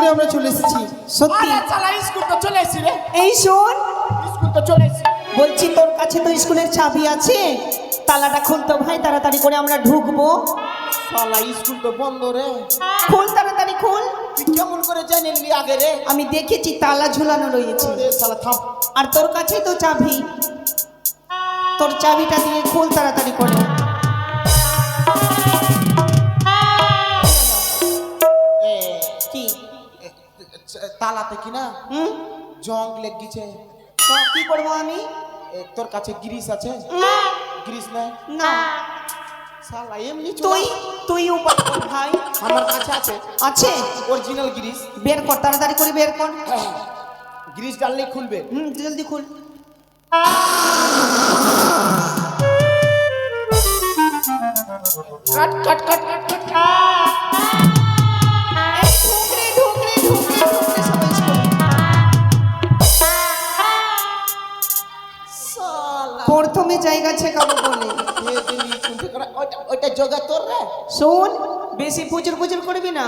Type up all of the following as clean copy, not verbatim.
স্কুলে আমরা চলে এসেছি সত্যি। আরে চালা স্কুল তো চলে এসেছি রে। এই শোন, স্কুল তো চলে এসেছি। বলছি তোর কাছে তো স্কুলের চাবি আছে, তালাটা খুলতো ভাই, তাড়াতাড়ি করে আমরা ঢুকবো। শালা স্কুল তো বন্ধ রে। খুল তাড়াতাড়ি খুল। তুই কেমন করে জানি নিবি আগে রে? আমি দেখেছি তালা ঝুলানো রয়েছে। রে শালা থাম। আর তোর কাছেই তো চাবি, তোর চাবিটা দিয়ে খুল তাড়াতাড়ি করে। কি তালাতে কি না জং লেগেছে। তো কি করবো আমি? তোর কাছে গ্রিস আছে? গ্রিস নাই? না। শালা এমনি তুই তুই উপায় কর ভাই। আমার কাছে আছে। আছে? Original Greece. বের কর তাড়াতাড়ি করে বের কর। গ্রিস ডাললেই খুলবে। জলদি খুল। কাট কাট কাট কাট কাট। প্রথমে জায়গা ছেকাবো বলে। ওইটা জগা তোর রে। শোন, বেশি পুজুর পুজুর করবি না।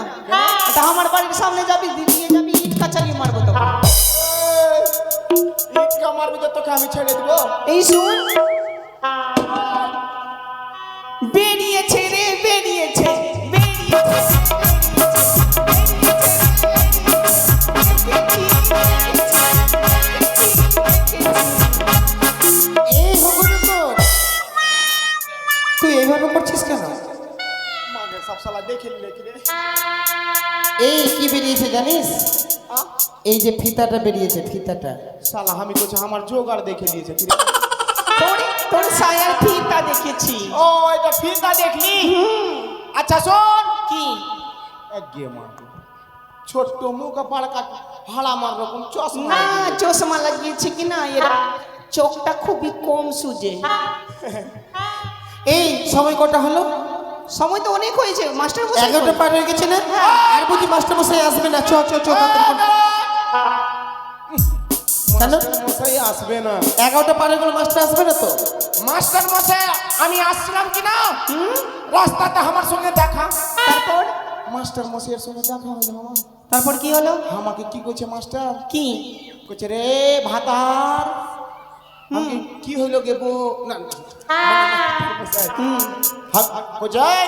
এটা আমার বাড়ির সামনে যাবি, দিয়ে যাবি, ইট কাচালি মারবো তো। ইটকা মারবি তো তোকে আমি ছেড়ে দিব। এই শোন, বেরিয়েছে রে, বেরিয়েছে তুই এইভাবে করছিস কেন? মাগে সব শালা দেখে নিলে কি রে? এই কি বেরিয়েছে জানিস? এই যে ফিতাটা বেরিয়েছে, ফিতাটা। শালা আমি কইছি আমার জোগাড় দেখে দিয়েছে কি রে? তোর সায়ার ফিতা দেখেছি। ও এটা ফিতা দেখলি? আচ্ছা শোন কি এক গিয়ে মার ছোট্ট মুখ পাড়কা ভাড়া মার রকম চশমা না, চশমা লাগিয়েছে কি না, এর চোখটা খুবই কম সুজে। এই সময় কটা হলো? সময় তো অনেক হয়েছে, মাস্টার মশাই। 11টা পার হয়ে গেছে না? আর বুঝি মাস্টার মশাই আসবে না? চ চ চ কেন মশাই আসবে না? 11টা পার হয়ে গেল, মাস্টার আসবে না তো? মাস্টার মশাই আমি আসছিলাম কি না রাস্তাতে আমার সঙ্গে দেখা। তারপর মাস্টার মশাইয়ের সঙ্গে দেখা হলো আমার। তারপর কি হলো? আমাকে কি কইছে মাস্টার? কি কইছে রে ভাতার আমি কি হইলো গে গো না কইছে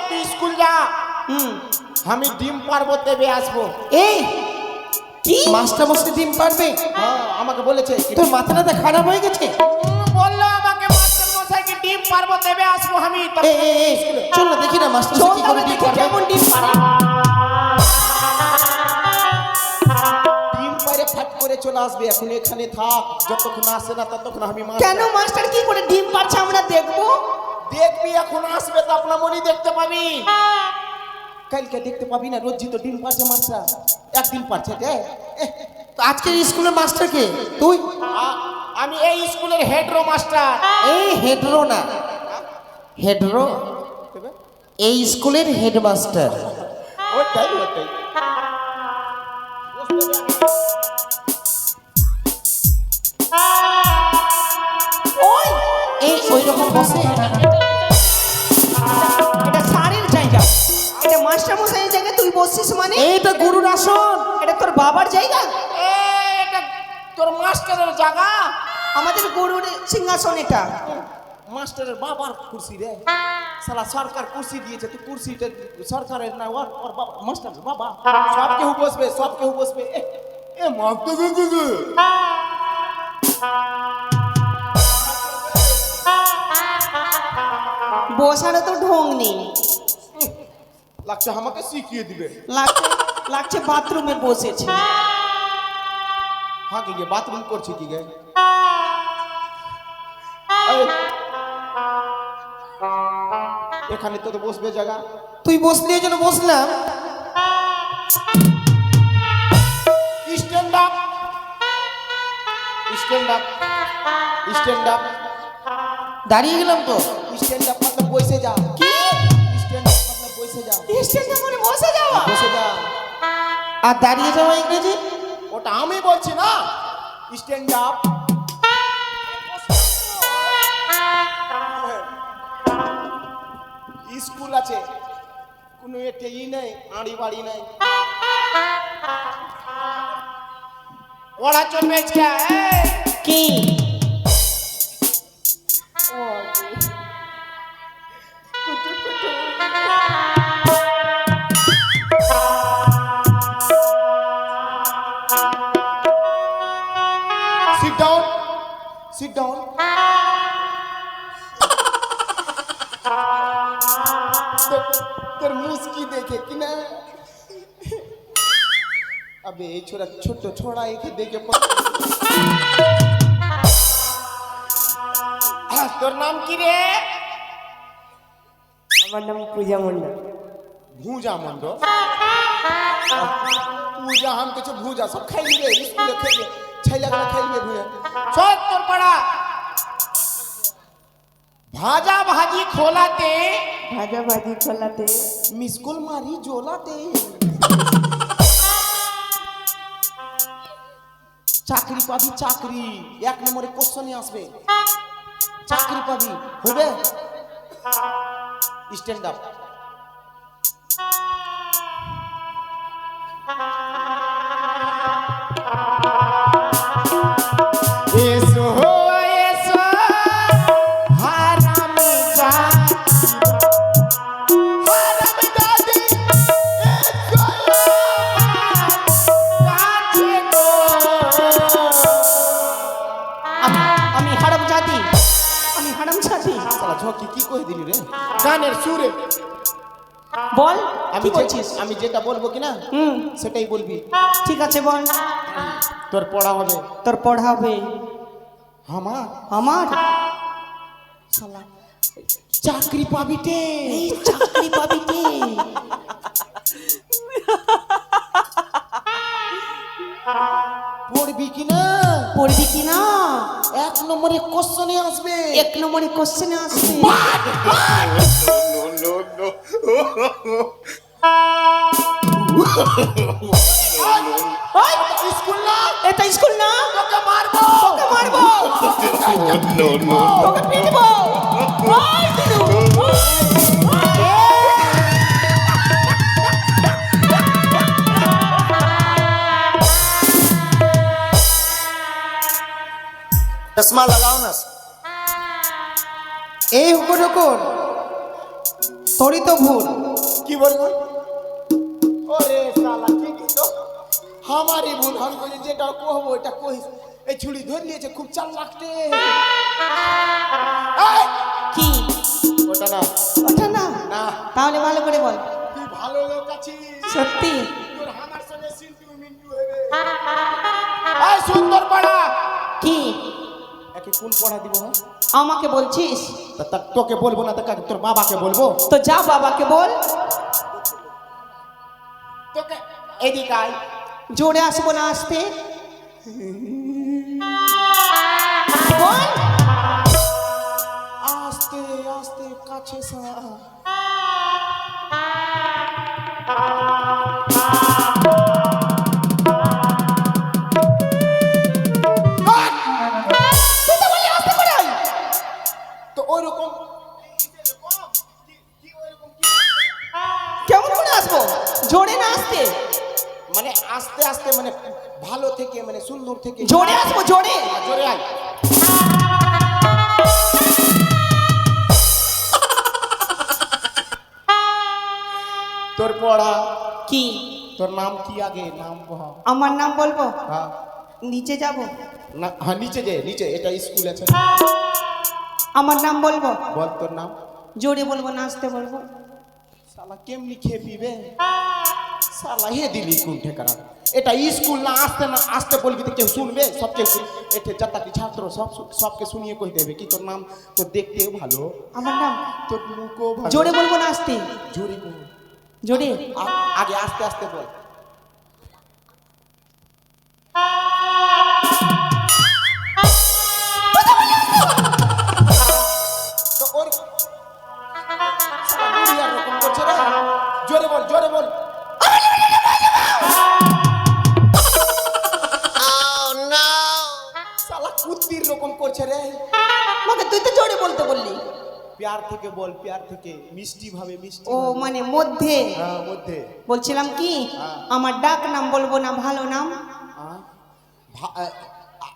তুই স্কুল যা, আমি ডিম পারবো তেবে আসবো। এই কি মাস্টার মশাই ডিম পারবে? হ্যাঁ আমাকে বলেছে। তোর মাথাটা খারাপ হয়ে গেছে? বললো আমাকে মাস্টার মশাই কি ডিম পারবো তেবে আসবো আমি। এই চল না দেখি না মাস্টার মশাই কি করে ডিম পারবে। কেমন ডিম পারে? ডিম পারে ফাট করে চলে আসবে। এখন এখানে থাক, যতক্ষণ আসে না ততক্ষণ আমি কেন মাস্টার কি করে ডিম পারছে আমরা দেখবো? দেখবি এখন আসবে তো আপনা মনি দেখতে পাবি। কালকে দেখতে পাবি না, রোজ তো ডিম পারছে মাস্টার, একদিন পারছে রে। তো আজকের স্কুলের মাস্টার কে? তুই? আমি এই স্কুলের হেডরো মাস্টার। এই হেডরো না, হেডরো এই স্কুলের হেডমাস্টার। ওটাই ওটাই। ওই এই ওই রকম বসে। এটা স্যারের জায়গা, এটা মাস্টার মশাইয়ের জায়গা, তুই বসছিস মানে? এইটা গুরুর আসন। এটা তোর বাবার জায়গা? এটা তোর মাস্টারের জায়গা। আমাদের গুরুর সিংহাসন এটা। মাস্টারের বাবার কুর্সি রে। সালা সরকার কুর্সি দিয়েছে, তুই কুর্সিটা সরকারের না, ওর বাবা মাস্টারের বাবা। সব কেউ বসবে, সব কেউ বসবে। এ মাস্টার বসারও তো ঢং নেই, লাগছে আমাকে শিখিয়ে দিবে। লাগছে বাথরুমে বসেছে। হ্যাঁ কি গে বাথরুম করছি কি গে? এখানে তো বসবে জায়গা। তুই বসলি ওই জন্য বসলাম। Stand up, stand up, stand up. দাঁড়িয়ে গেলাম তো। স্ট্যান্ড আপ मतलब বসে যা। কি স্ট্যান্ড আপ मतलब বসে যা। স্টেজে মানে বসে যাওয়া? বসে যা। আর দাঁড়িয়ে যাওয়া ইংরেজি? ওটা আমি বলছি না, স্ট্যান্ড আপ। স্কুল আছে, কোনো এটেই নেই, আড়ি বাড়ি নাই। পড়া চলবে আজকে এই। কি Sit down. Sit down. তোর মুস্কি দেখে কি না আবে এই ছোড়া ছোট ছোড়া একে দেখে তোর নাম কি রে? আমার নাম পূজা মণ্ডল। ভুজা মন্ড পূজা হাম কিছু ভুজা সব খাই নিবে স্কুলে খেয়ে ছেলেগুলো খাই নিবে ভুজা সব তোর পড়া ভাজা ভাজি খোলাতে ভাজা ভাজি খোলাতে মিসকুল মারি জোলাতে চাকরি পাবি চাকরি 1 নম্বরে কোশ্চেনে আসবে চাকরি পাবি হবে স্ট্যান্ড আপ এসো এসো হারামি হারামি দাদি এসো কাছে গো আমি হারাম জাতি, আমি হারাম জাতি। শালা ঝকি কি কই দিলি রে গানের সুরে বল আমি কি বলছিস? আমি যেটা বলবো কি না সেটাই বলবি ঠিক আছে বল। তোর পড়া হবে তোর পড়াবে আমার আমার শালা চাকরি পাবি তে এই চাকরি পাবি কে? পড়বি কি না পড়বি কি না? 1 নম্বরে কোশ্চেনে আসবে 1 নম্বরে কোশ্চেনে আসবে। ওই স্কুল না এটা স্কুল না, তোকে মারবো তোকে মারবো, তোকে পিটবো। ওই দিলু, चश्मा लगाओ ना এই হুকুর হুকুর তোরই তো ভুল। কি বলবো ওরে শালা ঠিক তো আমারই ভুল हम কইলে যেটা কহবো এটা কইস এই ছুরি ধরে নিয়েছে খুব চাল লাগতে এই কি ওটা না ওটা না? না তাহলে ভালো করে বল। তুই ভালো লোক আছিস সত্যি? তোর আমার সঙ্গে সিন্টু মিন্টু হবে এই সুন্দর পড়া কি একে কোন পড়া দিব হ্যাঁ আমাকে বলছিস? তা তোকে বলবো না তো কাকে তোর বাবাকে বলবো তো যা বাবাকে বল। তোকে এদিকে আয় জোরে আসবো না আসতে বল। আস্তে আস্তে কাছে সা তো ওইরকম কেমন করে আসবো? জোরে না আসতে? মানে আস্তে আস্তে মানে ভালো থেকে মানে সুন্দর থেকে জোরে আসবো, জোরে। জোরে আয় তোর পড়া কি তোর নাম কি আগে নাম বল আমার নাম বলবো? হ্যাঁ নিচে যাব? না হ্যাঁ নিচে যে নিচে এটা স্কুল আছে আমার নাম বলবো? বল তোর নাম জোরে বলবো না আসতে বলবো? শালা কেমনি খেয়ে পিবে শালা হে দিলি কোন ঠেকারা এটা স্কুল না আসতে বলবি তো কেউ শুনবে সব কেউ এতে যাতাকি ছাত্র সবকে শুনিয়ে কই দেবে কি তোর নাম তোর দেখতেও ভালো আমার নাম তোর মুখও ভালো জোরে বলবো না আসতে? জোরে বল জোরে আগে আস্তে আস্তে বল তো ওর শালা বুড়িয়ার রকম করছে রে জোরে বল জোরে বল শালা কুত্তির রকম করছে রে আমাকে তুই তো জোরে বলতে বললি। প্যার থেকে বল প্যার থেকে মিষ্টি ভাবে মিষ্টি ও মানে মধ্যে মধ্যে বলছিলাম কি হ্যাঁ। আমার ডাক নাম বলবো না ভালো নাম?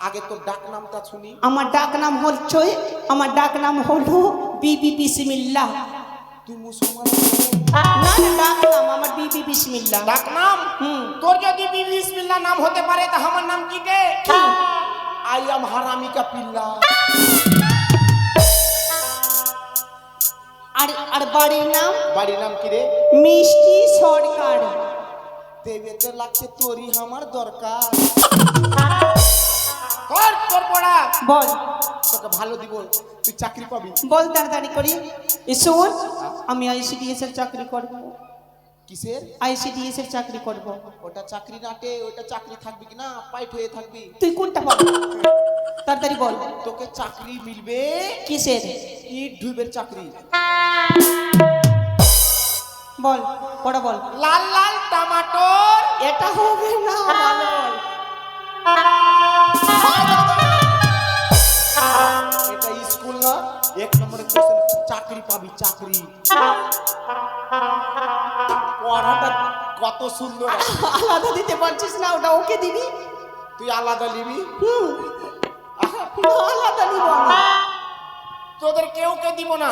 আগে তোর ডাক নামটা শুনি। আমার ডাক নাম হচ্ছে, আমার ডাক নাম হলো বিবি বিসমিল্লাহ। তুই মুসলমান? না না, ডাক নাম আমার বিবি বিসমিল্লাহ। ডাক নাম? হুম। তোর যদি বিবি বিসমিল্লাহ নাম হতে পারে তা আমার নাম কি রে? I am হারামিকা পিল্লা। আর বাড়ির নাম? বাড়ির নাম কি রে? মিষ্টি সরকার। দেবে তো লাগছে তোরই আমার দরকার। তোর পড়া বল, তোকে ভালো দিব, তুই চাকরি পাবি। বল তাড়াতাড়ি করি। শোন, আমি আইসিডিএস এর চাকরি করব। কিসের? আইসিডিএস এর চাকরি করব। ওটা চাকরি নাটে, ওটা চাকরি থাকবি কি না পাইট হয়ে থাকবি? তুই কোনটা পাবি? তাড়াতাড়ি বল। তোকে চাকরি মিলবে কিসের? ইট ঢুবের চাকরি। বল, পড়া বল। লাল লাল টমাটোর। এটা হবে না মালর। এটা স্কুল না, এক নম্বরে কোশ্চেন, চাকরি পাবি চাকরি। পড়াটা কত সুন্দর। আলাদা দিতে পারছিস না, ওটা ওকে দিবি। তুই আলাদা নিবি? আলাদা নিব না। তোদের কেউ কে দিব না।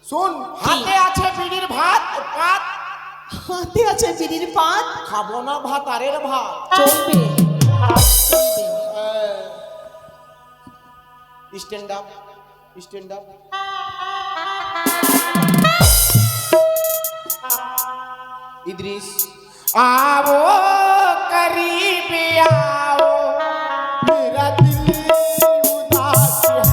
শুন, হাতে আছে বিড়ির ভাত পাত। হাতে আছে বিড়ির পাত। খাবো না ভাত আরের ভাত। চলবে। Stand up, stand up. Idris आओ करीब आओ मेरा दिल उदास है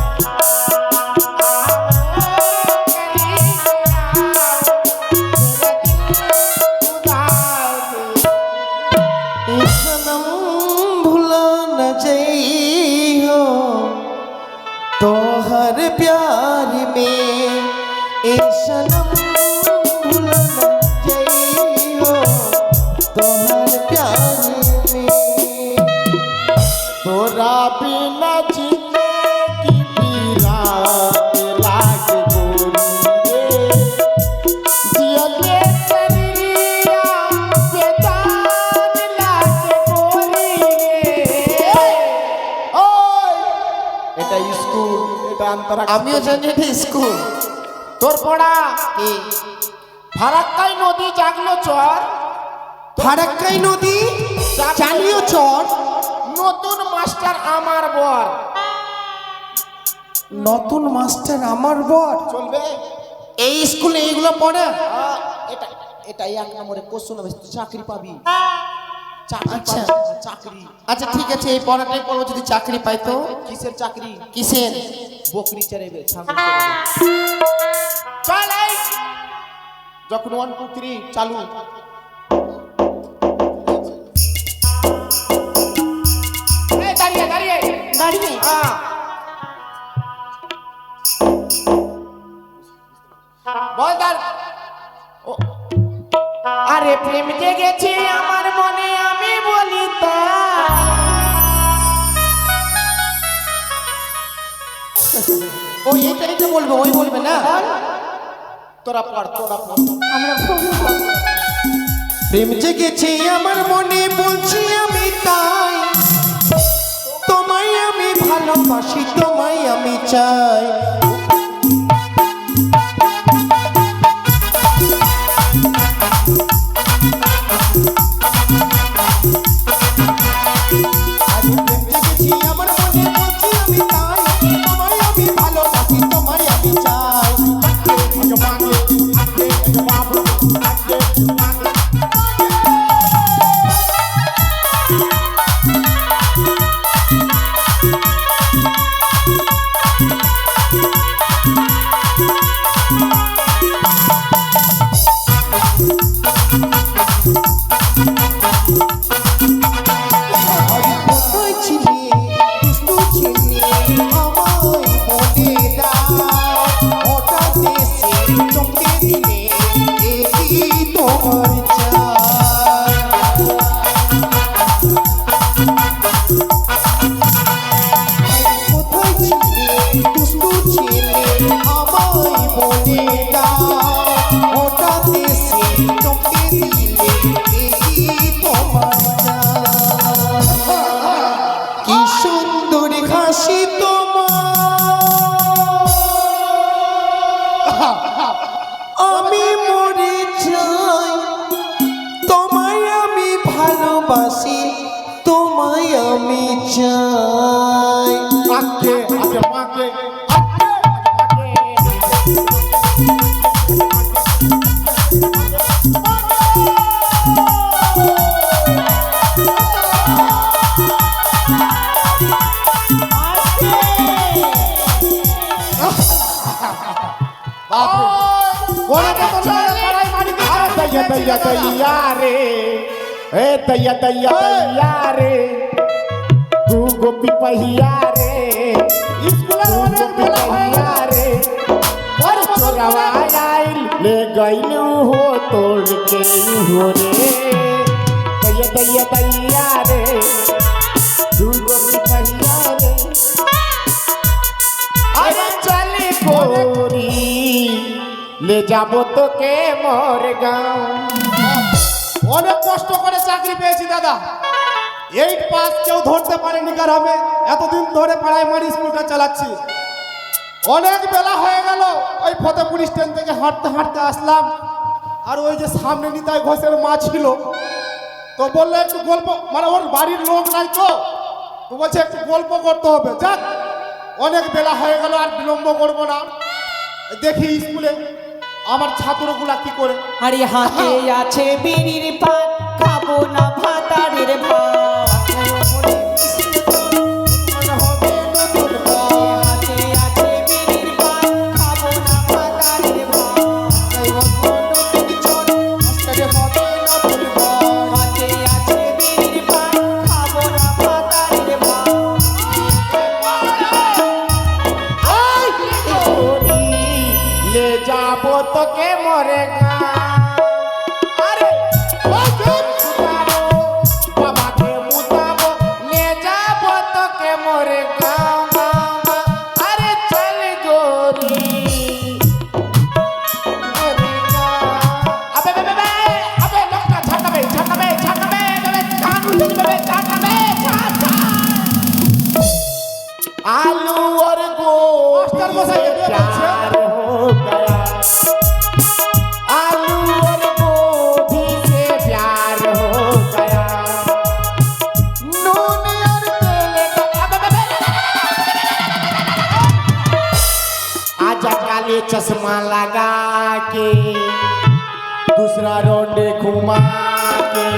सनम भुला न जइयो तो हर प्यार में ए सनम भुला न जइयो तो हर प्यार में तोरा बिना जीने की पीरा लाग गोरी रे जियले शरीरिया बेजान लाग गोरी रे। ओय এটা স্কুল, এটা আন্তরা। আমিও জানি এটা স্কুল। তোর পড়া কি? ফারাক্কাই নদী জাগলো চর। ফারাক্কাই নদী চালিও চর। নতুন মাস্টার আমার বর। নতুন মাস্টার আমার বর। চলবে? এই স্কুলে এইগুলো পড়ে? এটা এটা এক নম্বরে কোশ্চেন হবে, তুই চাকরি পাবি। চাকরি আচ্ছা। পাবি, চাকরি। আচ্ছা ঠিক আছে, এই পড়াটাই পড়বো, যদি চাকরি পাই তো। কিসের চাকরি? কিসের? বকরি চড়াইবে, ছাগল চড়াইবে। চল এই যখন 1 2 3 চালু। এই দাঁড়িয়ে দাঁড়িয়ে দাঁড়িয়ে। বল দাঁড়। আরে প্রেম জেগেছে আমার মনে, আমি বলি তা। ও এটাই তো বলবো, ওই বলবে না। তোরা পড়, তোরা পড়। আমরা প্রেম জেগেছে আমার মনে, বলছি আমি তাই। তোমায় আমি ভালোবাসি, তোমায় আমি চাই। আজ প্রেম জেগেছে আমার মনে, বলছি আমি তাই। তোমায় আমি ভালোবাসি, তোমায় আমি চাই। কোথায় ছিলে দুষ্টু ছিলে আমায় বলে দাও, হঠাৎ এসে চমকে দিলে এই তোমার চাই। কোথায় ছিলে দুষ্টু ছিলে আমায় বলে দাও, হঠাৎ এসে চমকে দিলে এই তোমার চাই। আমি মরে যাই তোমায় আমি ভালোবাসি তোমায় আমি চাই আগে আগে মাকে तू गोपी पहिया रे चोरवा आइल ले गइलू हो तोड़ के हो रे दैया दैया दैया रे तू गोपी पहिया रे अरे चली गोरी ले যাবো তোকে মোর গাঁও অনেক কষ্ট করে চাকরি পেয়েছি দাদা 8 পাস কেউ ধরতে পারেনি গ্রামে এতদিন ধরে প্রাইমারি স্কুলটা চালাচ্ছি অনেক বেলা হয়ে গেল ওই ফতেপুর স্ট্যান্ড থেকে হাঁটতে হাঁটতে আসলাম আর ওই যে সামনে নিতাই ঘোষের মা ছিল তো বললো একটু গল্প মানে ওর বাড়ির লোক নাই তো বলছে একটু গল্প করতে হবে যাক অনেক বেলা হয়ে গেল আর বিলম্ব করবো না দেখি স্কুলে আমার ছাত্রগুলা কি করে আরে হাতে আছে বিড়ির পান খাবো না ভাতারের ভাত হাতে আছে বিড়ির পান খাবো না ভাতারের ভাত হাতে আছে বিড়ির পান খাবো না ভাতারের ভাত ले जाबो তোকে মোরে আরে বাবাকে মুতাবো ले যাবো তোকে মোরে আরে চল গোরি আবে বে আবে লোকটা ছাকাবে आलू और मास्टर मसाई ये प्यार हो गया आलू और गोभी से प्यार हो गया नून और तेल आजा काले चश्मा लगा के दूसरा रोंडे घुमा के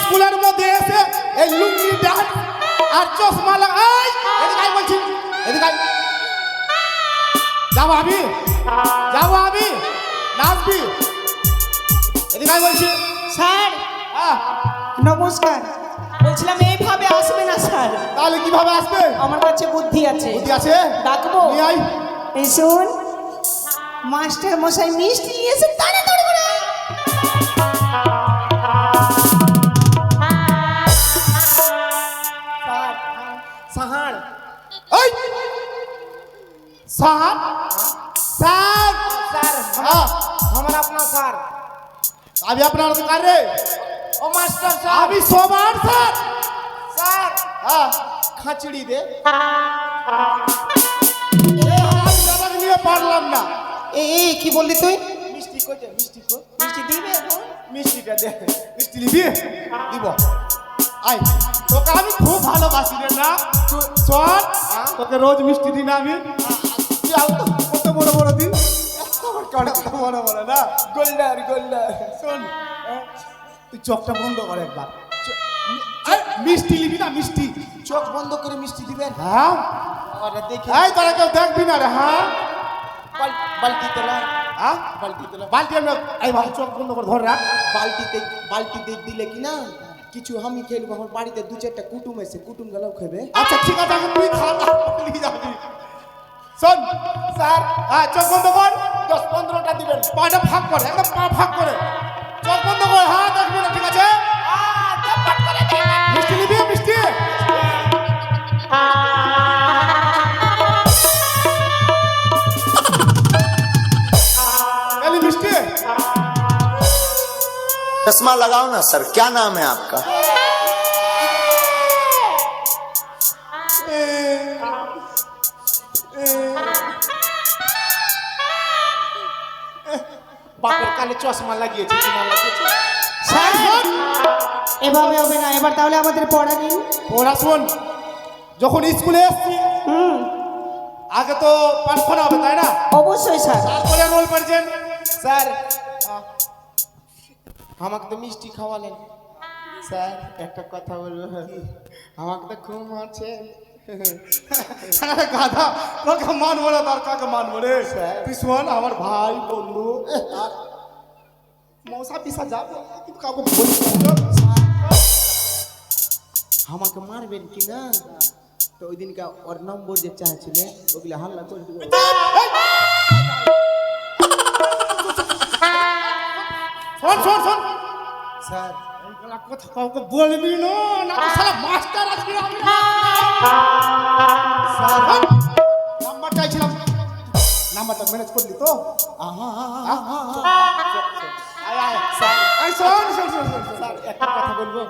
স্কুলের মধ্যে এসে এই লুঙ্গি ডাল আর চশমা লাগাই এদিকে বলছি এদিকে যাবো আমি নাচবি এদিকে বলছি স্যার হ্যাঁ নমস্কার বলছিলাম এইভাবে আসবে না স্যার তাহলে কিভাবে আসবে আমার কাছে বুদ্ধি আছে বুদ্ধি আছে ডাকবো নিয়ে আই এই শুন মাস্টার মশাই মিষ্টি নিয়ে এসে তাড়াতাড়ি করে सहार এই স্যার স্যার सर हाँ हमारा अपना सर अभी अपना कर रे ओ मास्टर साहब अभी सोमवार सर सर हाँ खाचड़ी दे আমি জানার নিয়ে পারলাম না এই কি বললি তুই मिष्टी को दे मिष्टी को মিষ্টি দিবে এখন? मिष्टी का दे মিষ্টি নিবি দিব আই তোকে আমি খুব ভালোবাসি রে না চল তোকে রোজ মিষ্টি দিন আমি কত বড় বড় দিন কত বড় বড় না गोल्डर गोल्डर শোন তুই চোখটা বন্ধ কর একবার মিষ্টি নিবি না মিষ্টি চোখ বন্ধ করে মিষ্টি দিবেন হ্যাঁ আরে দেখি এই তোরা কেউ দেখবি না রে হ্যাঁ বালতি তোলা হ্যাঁ বালতি তোলা বালতি আমি এই ভালো চোখ বন্ধ করে ধর রাখ বালতিতে দিলে কি না কিছু আমি খেলবো আমার বাড়িতে 2-4টা কুটুম এসে কুটুম গেলাও খাবে আচ্ছা ঠিক আছে আমি তুই খা তারপর নিয়ে যাবি শোন স্যার হ্যাঁ চোখ বন্ধ কর 10-15টা দিবেন। পাটা ভাগ করে একদম পা ভাগ করে চোখ বন্ধ কর হ্যাঁ দেখবি না ঠিক আছে মিষ্টি নিবি মিষ্টি এলি মিষ্টি चश्मा लगाओ ना सर, क्या नाम है आपका? বাপের কালে চশমা লাগিয়েছে কি না লাগিয়েছে? স্যার এভাবে হবে না, এবার তাহলে আমাদের পড়া দিন। ওরা শোন যখন স্কুলে এসছি আগে তো প্রার্থনা হবে তাই না, অবশ্যই স্যার। তারপরে রোল প্রেজেন্ট। স্যার আমাকে তো মিষ্টি খাওয়ালেন। স্যার একটা কথা বলবো, আমাকে তো খুব মারছে। গাধা তোকে মানবো না তার কাকে মানবো রে স্যার। তুই শোন আমার ভাই বন্ধু আর মৌসা পিসা যাবে কিন্তু কাউকে বলিস না। আমাকে মারবেন কি না? তো ওই দিনকে ওর নম্বর যে চাইছিলেন ওগুলো হাল্লা করে দিব। শোন শোন শোন স্যার এইগুলা কথা কাউকে বলবি না না তো শালা মাস্টার আজকে আমি স্যার নাম্বার চাইছিলাম নাম্বারটা ম্যানেজ করলি তো আহা আয় আয় স্যার আয় শোন শোন শোন শোন, শোন। স্যার একটা কথা বলবো।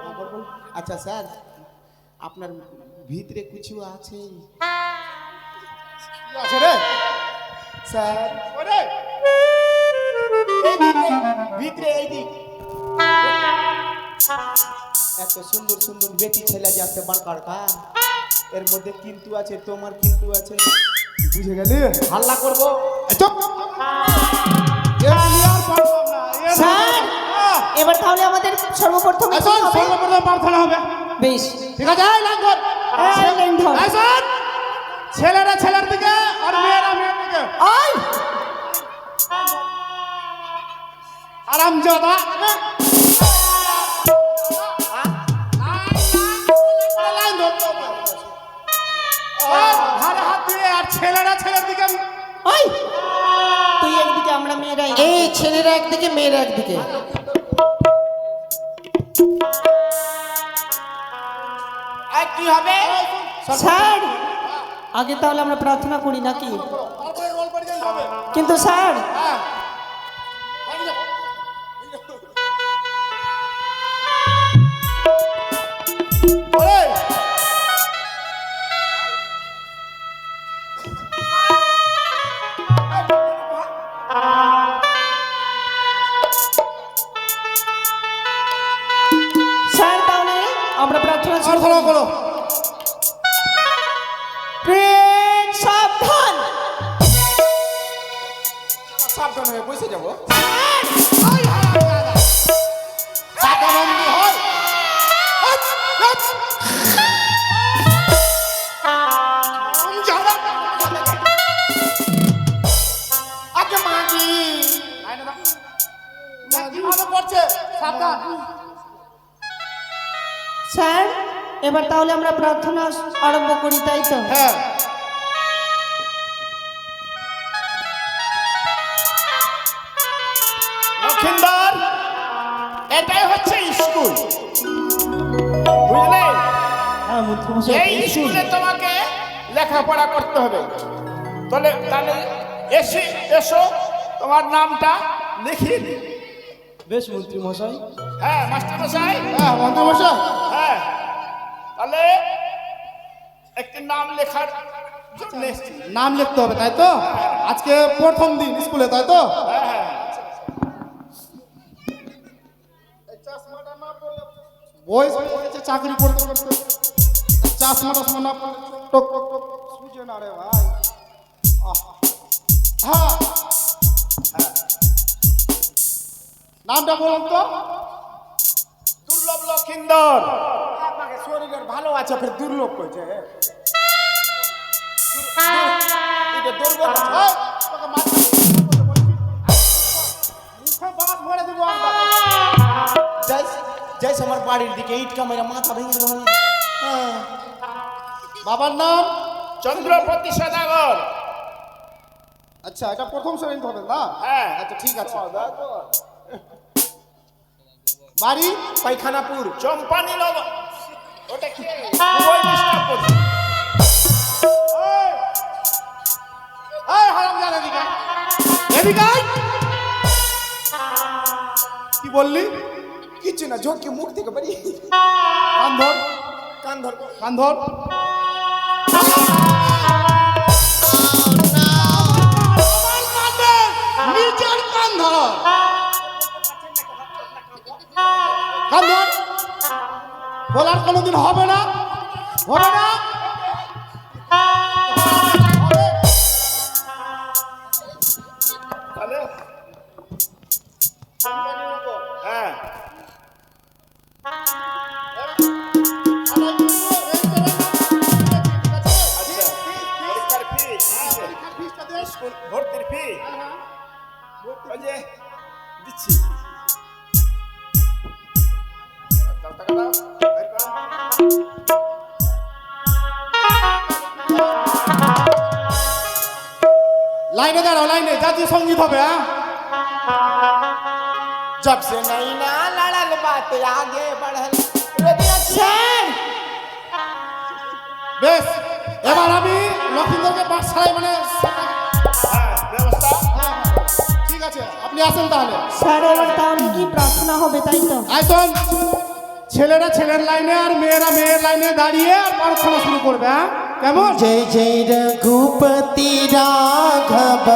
আচ্ছা স্যার আপনার ভিতরে কিছু আছে কি আছে রে স্যার? ওরে এই দিকে, ভিতরে এই দিক এত সুন্দর সুন্দর বেটি ছেলে যাচ্ছে বারকারকা, এর মধ্যে কিন্তু আছে, তোমার কিন্তু আছে। বুঝে গেলি হাল্লা করবো? এই চুপ এগুলি আর পারবো না স্যার এবার তাহলে আমাদের সর্বপ্রথমে কি শোন হবে? সর্বপ্রথম প্রার্থনা হবে বেশ। ঠিক আছে এই লাইন ধর এই লাইন ধর। এই শোন ছেলেরা ছেলের দিকে আর মেয়েরা মেয়ের দিকে আয় আরামজাদা লাইন ধর হাতে হাত দিয়ে আর ছেলেরা ছেলের দিকে আয় তুই একদিকে আমরা মেয়েরাই। এই ছেলেরা একদিকে মেয়েরা একদিকে। আর কি হবে? স্যার আগে তাহলে আমরা প্রার্থনা করি নাকি? তারপরে রোল প্রেজেন্ট হবে কিন্তু স্যার হ্যাঁ ওরে স্যার তাহলে আমরা প্রার্থনা শুরু প্রার্থনা করি। করো প্রেম সাবধান। সাবধান হয়ে বসে যাবো। সাধারণী হয় আগে মাগি কিভাবে করছে সাবধান স্যার এবার তাহলে আমরা প্রার্থনা আরম্ভ করি তাই তো? হ্যাঁ লক্ষিন্দর এটাই হচ্ছে স্কুল, বুঝলে? হ্যাঁ মন্ত্রীমশাই, এই স্কুলে তোমাকে লেখাপড়া করতে হবে। তাহলে এসো তোমার নামটা লিখি। বেশ মন্ত্রীমশাই। হ্যাঁ মাস্টার মশাই, হ্যাঁ মন্ত্রীমশাই হ্যাঁ তাহলে একটি নাম লেখার জন্য এসেছি। নাম লিখতে হবে তাই তো আজকে প্রথম দিন স্কুলে তাই তো বয়স হয়েছে চাকরি করতে করতে চশমা টশমা না পড়লে টক টক টক সুজে না রে ভাই হ্যাঁ নামটা বলুন তো দুর্লভ লক্ষিন্দর। আপনাকে শরীরের ভালো আছে, ফের দুর্লভ কইছে। এটা দুর্বল আছে। এই, তোকে মাথা মুখে বাস ভরে দিব আমরা যাইস আমার বাড়ির দিকে ইট কামেরা মাথা ভেঙে দেবো। বাবার নাম চন্দ্রপতি সদাগর। আচ্ছা এটা প্রথম শ্রেণী হবে না? হ্যাঁ। আচ্ছা ঠিক আছে। বাড়ি পায়খানাপুর চম্পানি নগর। ওটা কি খুবই ডিস্টার্ব করছে। এই হারামজাদা এদিকে আয়। এদিকে আয়। কি বললি? কিছু না, ঝোঁকে মুখ থেকে বেরিয়ে কান ধর, কান ধর। কান ধর। নিজের কান ধর, কান ধর। বলার কোনোদিন হবে না, হবে না। তাহলে হ্যাঁ আচ্ছা, পরীক্ষার ফি স্কুল ভর্তির ফি ওই যে দিচ্ছি। দাও, টাকা দাও, বের করো। লাইনে দাঁড়াও, লাইনে জাতীয় সঙ্গীত হবে। হ্যাঁ जब से नहीं ना लड़ल बात आगे बढ़ल रेडियो স্যার বেশ, এবার আমি লক্ষিন্দরকে পাঠশালায় মানে ব্যবস্থা ঠিক আছে, আপনি আসেন তাহলে। স্যার এবার তাহলে কি প্রার্থনা হবে তাই তো? আইসন, ছেলেরা ছেলের লাইনে আর মেয়েরা মেয়ের লাইনে দাঁড়িয়ে আর প্রার্থনা শুরু করবে। হ্যাঁ কেমন? जय जय रघुपति राघव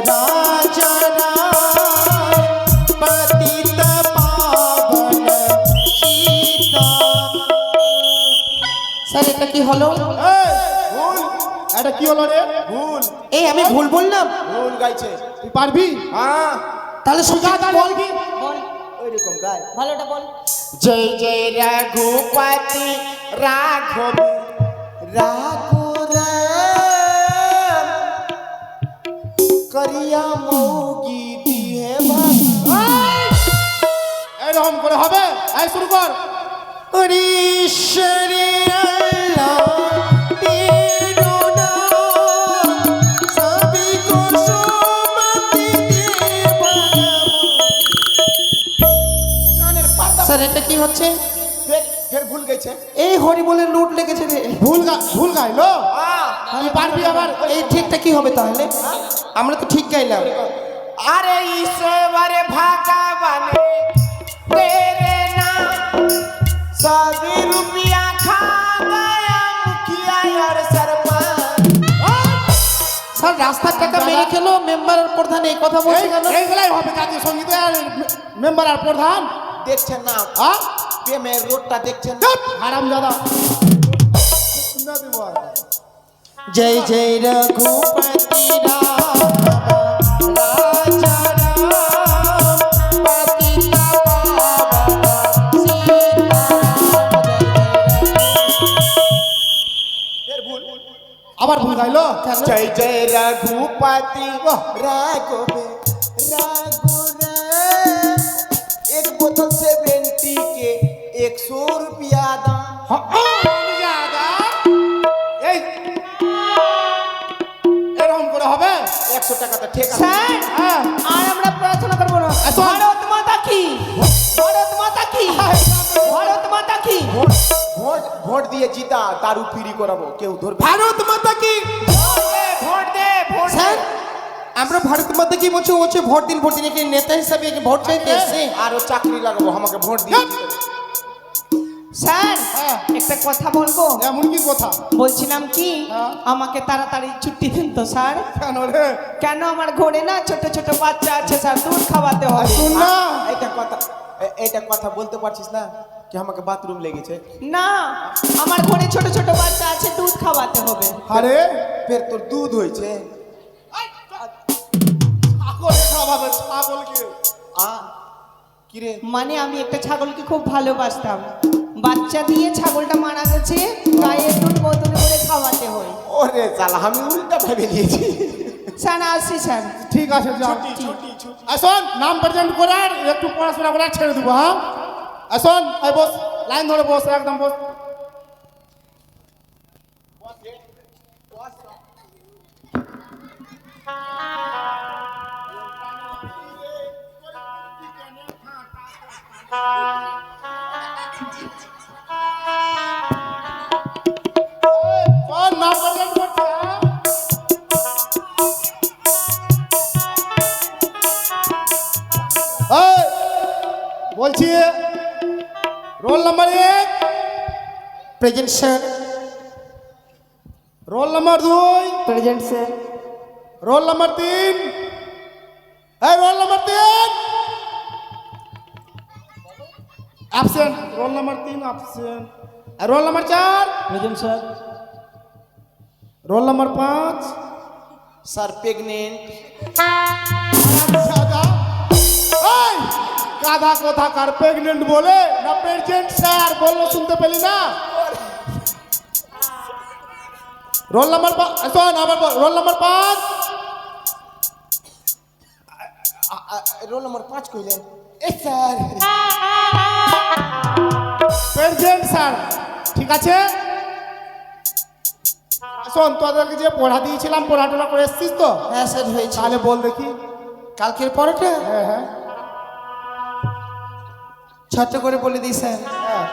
राजा राम पतित पावन सीताराम। স্যার এটা কি হলো? এই, ভুল। এটা কি হলো রে? ভুল এই আমি ভুল বললাম? ভুল গাইছে। তুই পারবি? হ্যাঁ তাহলে সোজা সোজা বল কি? বল, ওই রকম গায়। ভালোটা বল। जय जय रघुपति राघव राघुराम करिया मौगी दिए এরকম করে হবে? এই শুরু কর। ईश्वरी अल्लाह तेरो नाम सभी को सुमति दे काনের पर्दा স্যার এটা কি হচ্ছে? फिर भूल गई छे। এই হরি বলে নোট লেগেছে রে। ভুল গাইলো। हां তুই পারবি আবার? এই ঠিকটা কি হবে তাহলে? আমরা তো ঠিক গাইলাম। अरे ईश्वर भगवान तेरे नाम सभी रुपया खा गया मुखिया और सरपंच। স্যার রাস্তার টাকা মেরে খেলো, মেম্বার আর প্রধান এই কথা বলছে কেন? এইগুলাই হবে জাতীয় সঙ্গীতে আর মেম্বার আর প্রধান। দেখছেন না হ্যাঁ প্রেমের রোডটা দেখছেন হারামজাদা। जय जय रघुपति राघव राजा राम पतित पावन सीताराम। फिर भूल আবার ভুল গাইলো। जय जय रघुपति राघव राघुराम एक बोतल से बेंटी के 100 रुपया दाम। হারামজাদা। এই এরকম করে হবে? 100 টাকা তো ঠিক আছে। স্যার হ্যাঁ আর আমরা প্রার্থনা করবো না। আসুন। ভারত মাতা কি, ভারত মাতা কি, ভারত মাতা কি। ভোট ভোট ভোট দিয়ে জিতা দারু ফ্রি করাবো কেউ ধরবে। ভারত মাতা কি। ভোট দে ভোট স্যার আমরা ভারত মাতা কি বলছি, ও হচ্ছে ভোট দিন একটি নেতা হিসাবে একে ভোট চাইতে এসছে। আর ও চাকরি লাগাবো আমাকে ভোট দিয়ে। স্যার হ্যাঁ। একটা কথা বলবো? এমন কি কথা? বলছিলাম কি হ্যাঁ। আমাকে তাড়াতাড়ি ছুটি দিন তো স্যার। কেন রে? কেন আমার ঘরে না ছোট ছোট বাচ্চা আছে স্যার, দুধ খাওয়াতে হবে। শুন না, এটা কথা বলতে পারছিস না কি আমাকে বাথরুম লেগেছে। না আমার ঘরে ছোট ছোট বাচ্চা আছে, দুধ খাওয়াতে হবে। আরে ফের তোর দুধ হয়েছে। ছাগলে খাওয়াবে, ছাগলকে। কি রে মানে আমি একটা ছাগলকে খুব ভালোবাসতাম, বাচ্চা দিয়ে ছাগলটা মারা গেছে, গায়ে দুধ বোতল করে খাওয়াতে হয়। ওরে শালা আমি উল্টা ভেবে নিয়েছি। স্যার আসি স্যার। ঠিক আছে যাও। আসুন, নাম প্রেজেন্ট করার একটু পড়াশোনা করার ছেড়ে দেবো। হ্যাঁ আসুন, এই বস, লাইন ধরে বস, একদম বস। চল না প্রেজেন্ট করছে এই, বলছি roll number 1, present sir. Roll number 2, present sir. Roll number 3, এই roll number 3 absent, roll number 3 absent, আর roll number 4, present sir. Roll number 5, sir pregnant. এই গাধা কোথাকার প্রেগনেন্ট বলে না প্রেজেন্ট স্যার বললো, শুনতে পেলি না? রোল নাম্বার শোন আবার রোল নাম্বার 5, রোল নম্বর 5 কইলেন? এ স্যার প্রেজেন্ট স্যার, ঠিক আছে? শোন, তোদেরকে যে পড়া দিয়েছিলাম পড়াটোরা করে এসছিস তো? হ্যাঁ স্যার হয়েছে। তাহলে বল দেখি। কালকের পরোটা হ্যাঁ হ্যাঁ ছোট্ট করে বলে দিই স্যার। হ্যাঁ।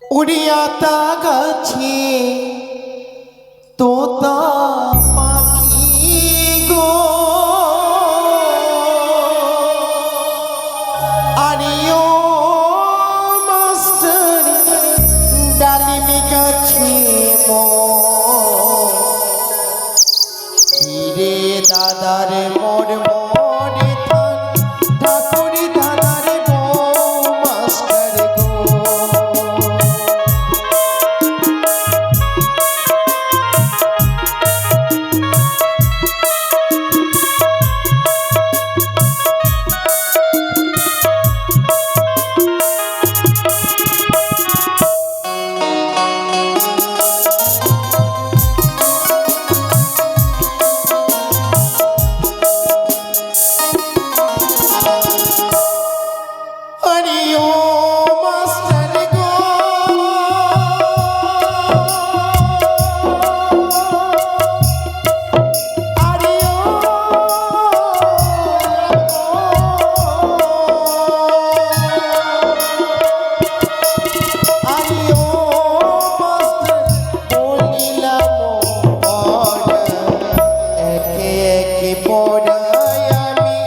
উড়িয়াতা গাছে তোতা পাখি গো, আরিও মাস্টার ডালিমি গাছে হিরে দাদার মোর মরে থান ঠাকুরি দাদার বউ মাস্টার গো। হরিও মাস্টার গো, হরিও হরিও মাস্টার বলিলাম পড়া, একে একে পড়াই আমি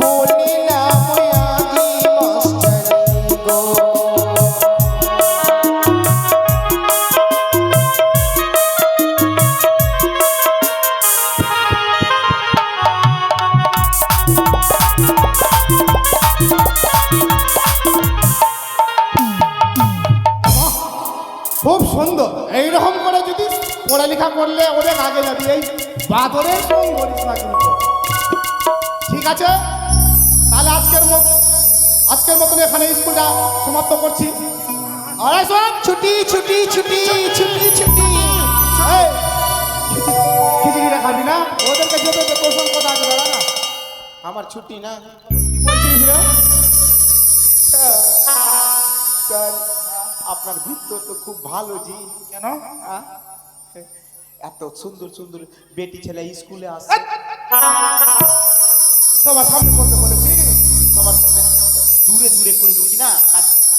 বলিলাম আদি মাস্টার গো। খুব সুন্দর, এইরকম করে যদি পড়ালেখা করলে অনেক আগে যাবি। এই বাদরের সঙ্গ করিস না কিন্তু, ঠিক আছে? তাহলে আজকের মতন এখানে স্কুলটা সমাপ্ত করছি। আর শোন, ছুটি ছুটি ছুটি ছুটি ছুটি। এই, খিচুড়িটা খাবি না? ওদেরকে যেতে তো তোর সঙ্গে কথা আছে, দাঁড়া না। আমার ছুটি না। কি বলছিস রে? স্যার আপনার ভিতর তো খুব ভালো জি। কেন? আহ? এত সুন্দর সুন্দর বেটি ছেলে স্কুলে আসে, সবার সামনে বলতে বলেছি। সবার সামনে দূরে দূরে কইল কি না,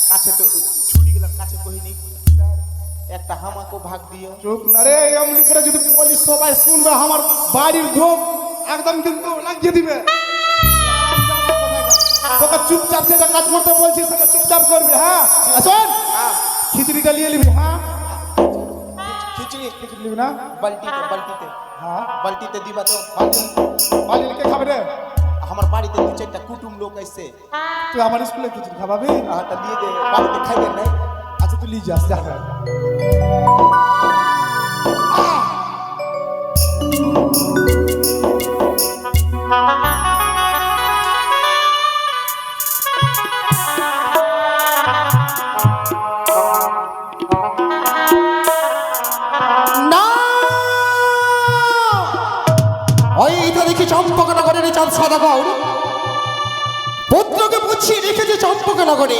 কাছে তো ছুটি গেলাম, কাছে কহিনি। স্যার একটা হামাকো ভাগ দিও। চুপ না রে, এমনি করে যদি বলিস সবাই শুনবে, আমার বাড়ির ধোপ একদম কিন্তু লাগিয়ে দিবে। তোকে চুপচাপ যেটা কাজ করতে বলছি সেটা চুপচাপ করবি, হ্যাঁ? শোন, খিচুড়িটা নিয়ে নিবি, হ্যাঁ? খিচুড়ি খিচুড়ি নিবি না? বালতিতে বালতিতে হ্যাঁ। বালতিতে দিবা তো। বাড়ি কে খাবে রে? আমার বাড়িতে 2-4টা কুটুম লোক আইছে, তুই আমার স্কুলে খিচুড়ি খাবাবি? তা নিয়ে দে, বাড়িতে খাইবেন নাই। আচ্ছা তুই নিয়ে যাস, যা। না, ওই তো দেখি চম্পকনগরের চাঁদ সাদা গৌর পুত্রকে বুঝিয়ে রেখেছে চম্পকনগরে।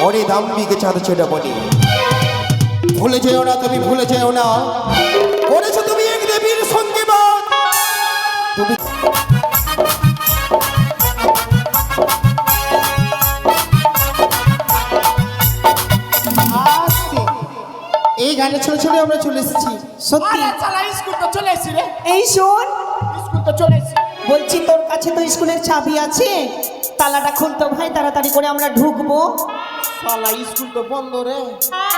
ওরে দাম্বিকে চাঁদ ছোট বলে, ভুলে যেও না, তুমি ভুলে যেও না করেছো তুমি এক দেবীর সঙ্গীবাদ। তুমি আস্তে। এই গানে ছোট ছোট আমরা চলে এসেছি সত্যি। আরে শালা স্কুল তো চলে এসেছি রে, এই শোন, স্কুল তো চলে এসেছি। বলছি তোর কাছে তো স্কুলের চাবি আছে, তালাটা খুলতো ভাই, তাড়াতাড়ি করে আমরা ঢুকবো। শালা স্কুল তো বন্ধ রে,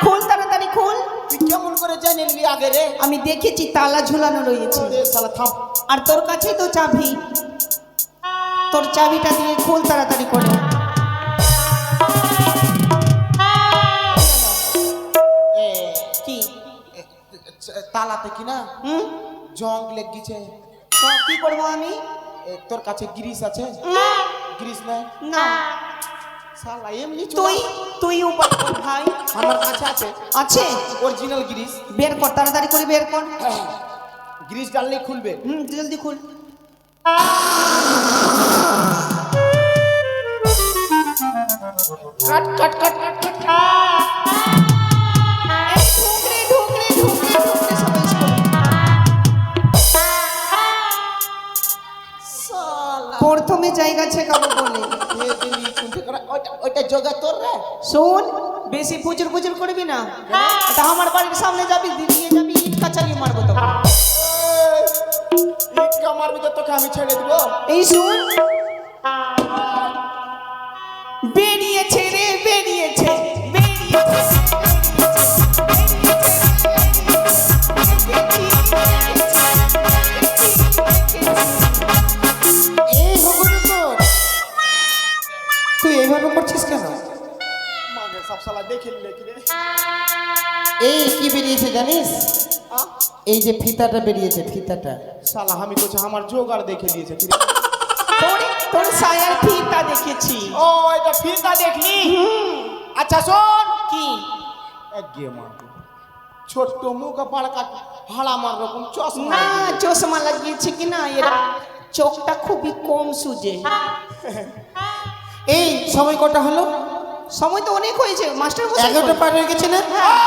খুল তাড়াতাড়ি খুল। তুই কেমন করে জানি নিলি আগে রে? আমি দেখেছি তালা ঝুলানো রয়েছে। রে শালা থাম। আর তোর কাছেই তো চাবি, তোর চাবিটা দিয়ে খুল তাড়াতাড়ি করে। এ, কি তালাতে কি না হুম জং লেগেছে। তো কি করবো আমি? তোর কাছে গ্রিস আছে? গ্রিস নাই? না, শালা এমনি তুই তুই উপায় কর ভাই। আমার কাছে আছে আছে, অরিজিনাল গ্রিস। বের কর তাড়াতাড়ি করে বের কর। গ্রিস ডাললে খুলবে। জলদি খুল। কাট কাট কাট কাট কাট। এই ঢুক রে, ঢুক রে, ঢুক রে, ঢুক রে সবাই স্কুলে। শালা প্রথমে জায়গা ছেকাবো বলে। এ দিলি কোনটা করা? ওইটা জগা তোর রে। শোন, বেশি পুজুর পুজুর করবি না। এটা আমার বাড়ির সামনে যাবি, দিয়ে যাবি, ইট কাচালি মারবো তো। ইটকা মারবি তো তোকে আমি ছেড়ে দিব। এই শোন, বেরিয়েছে রে, বেরিয়েছে, বেরিয়েছে। এই হবরে তোর, তুই এইভাবে করছিস কেন? মাগে সব শালা দেখে নিলে কি রে? এই কি বেরিয়েছে জানিস? আ? এই যে ফিতাটা বেরিয়েছে, ফিতাটা। শালা আমি কইছি আমার জোগাড় দেখে দিয়েছে কি রে? তোর সায়ার ফিতা দেখেছি। ও এটা ফিতা দেখলি? আচ্ছা শোন, কি এক গিয়ে মারবো। ছোট্ট মুখ পাড়কা হাড়া মার রকম চশমা না, লাগিয়ে। চশমা লাগিয়েছে কি না, এর চোখটা খুবই কম সুজে। এই সময় কটা হলো? সময় তো অনেক হয়েছে, মাস্টার মশাই 11টা পার হয়ে গেছে না?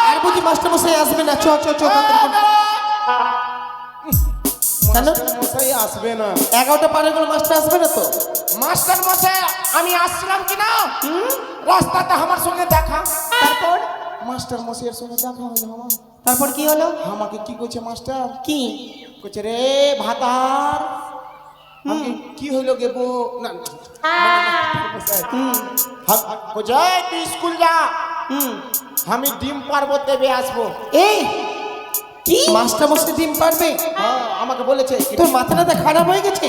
আর বুঝি মাস্টার মশাই আসবে না? চ চ চ তাড়াতাড়ি কর। কেন? মশাই আসবে না। 11টা পার হয়ে গেল, মাস্টার আসবে না তো? মাস্টার মশাই আমি আসছিলাম কি না, রাস্তাতে আমার সঙ্গে দেখা। তারপর মাস্টার মশাইয়ের সঙ্গে দেখা হলো আমার। তারপর কি হলো? আমাকে কি কইছে মাস্টার? কি কইছে রে ভাতার। আমি কি হইলো গে বো না কইছে তুই স্কুল যা, আমি ডিম পারবো তেবে আসবো। এই কি মাস্টার মশাই ডিম পারবে? হ্যাঁ আমাকে বলেছে। তোর মাথাটা খারাপ হয়ে গেছে?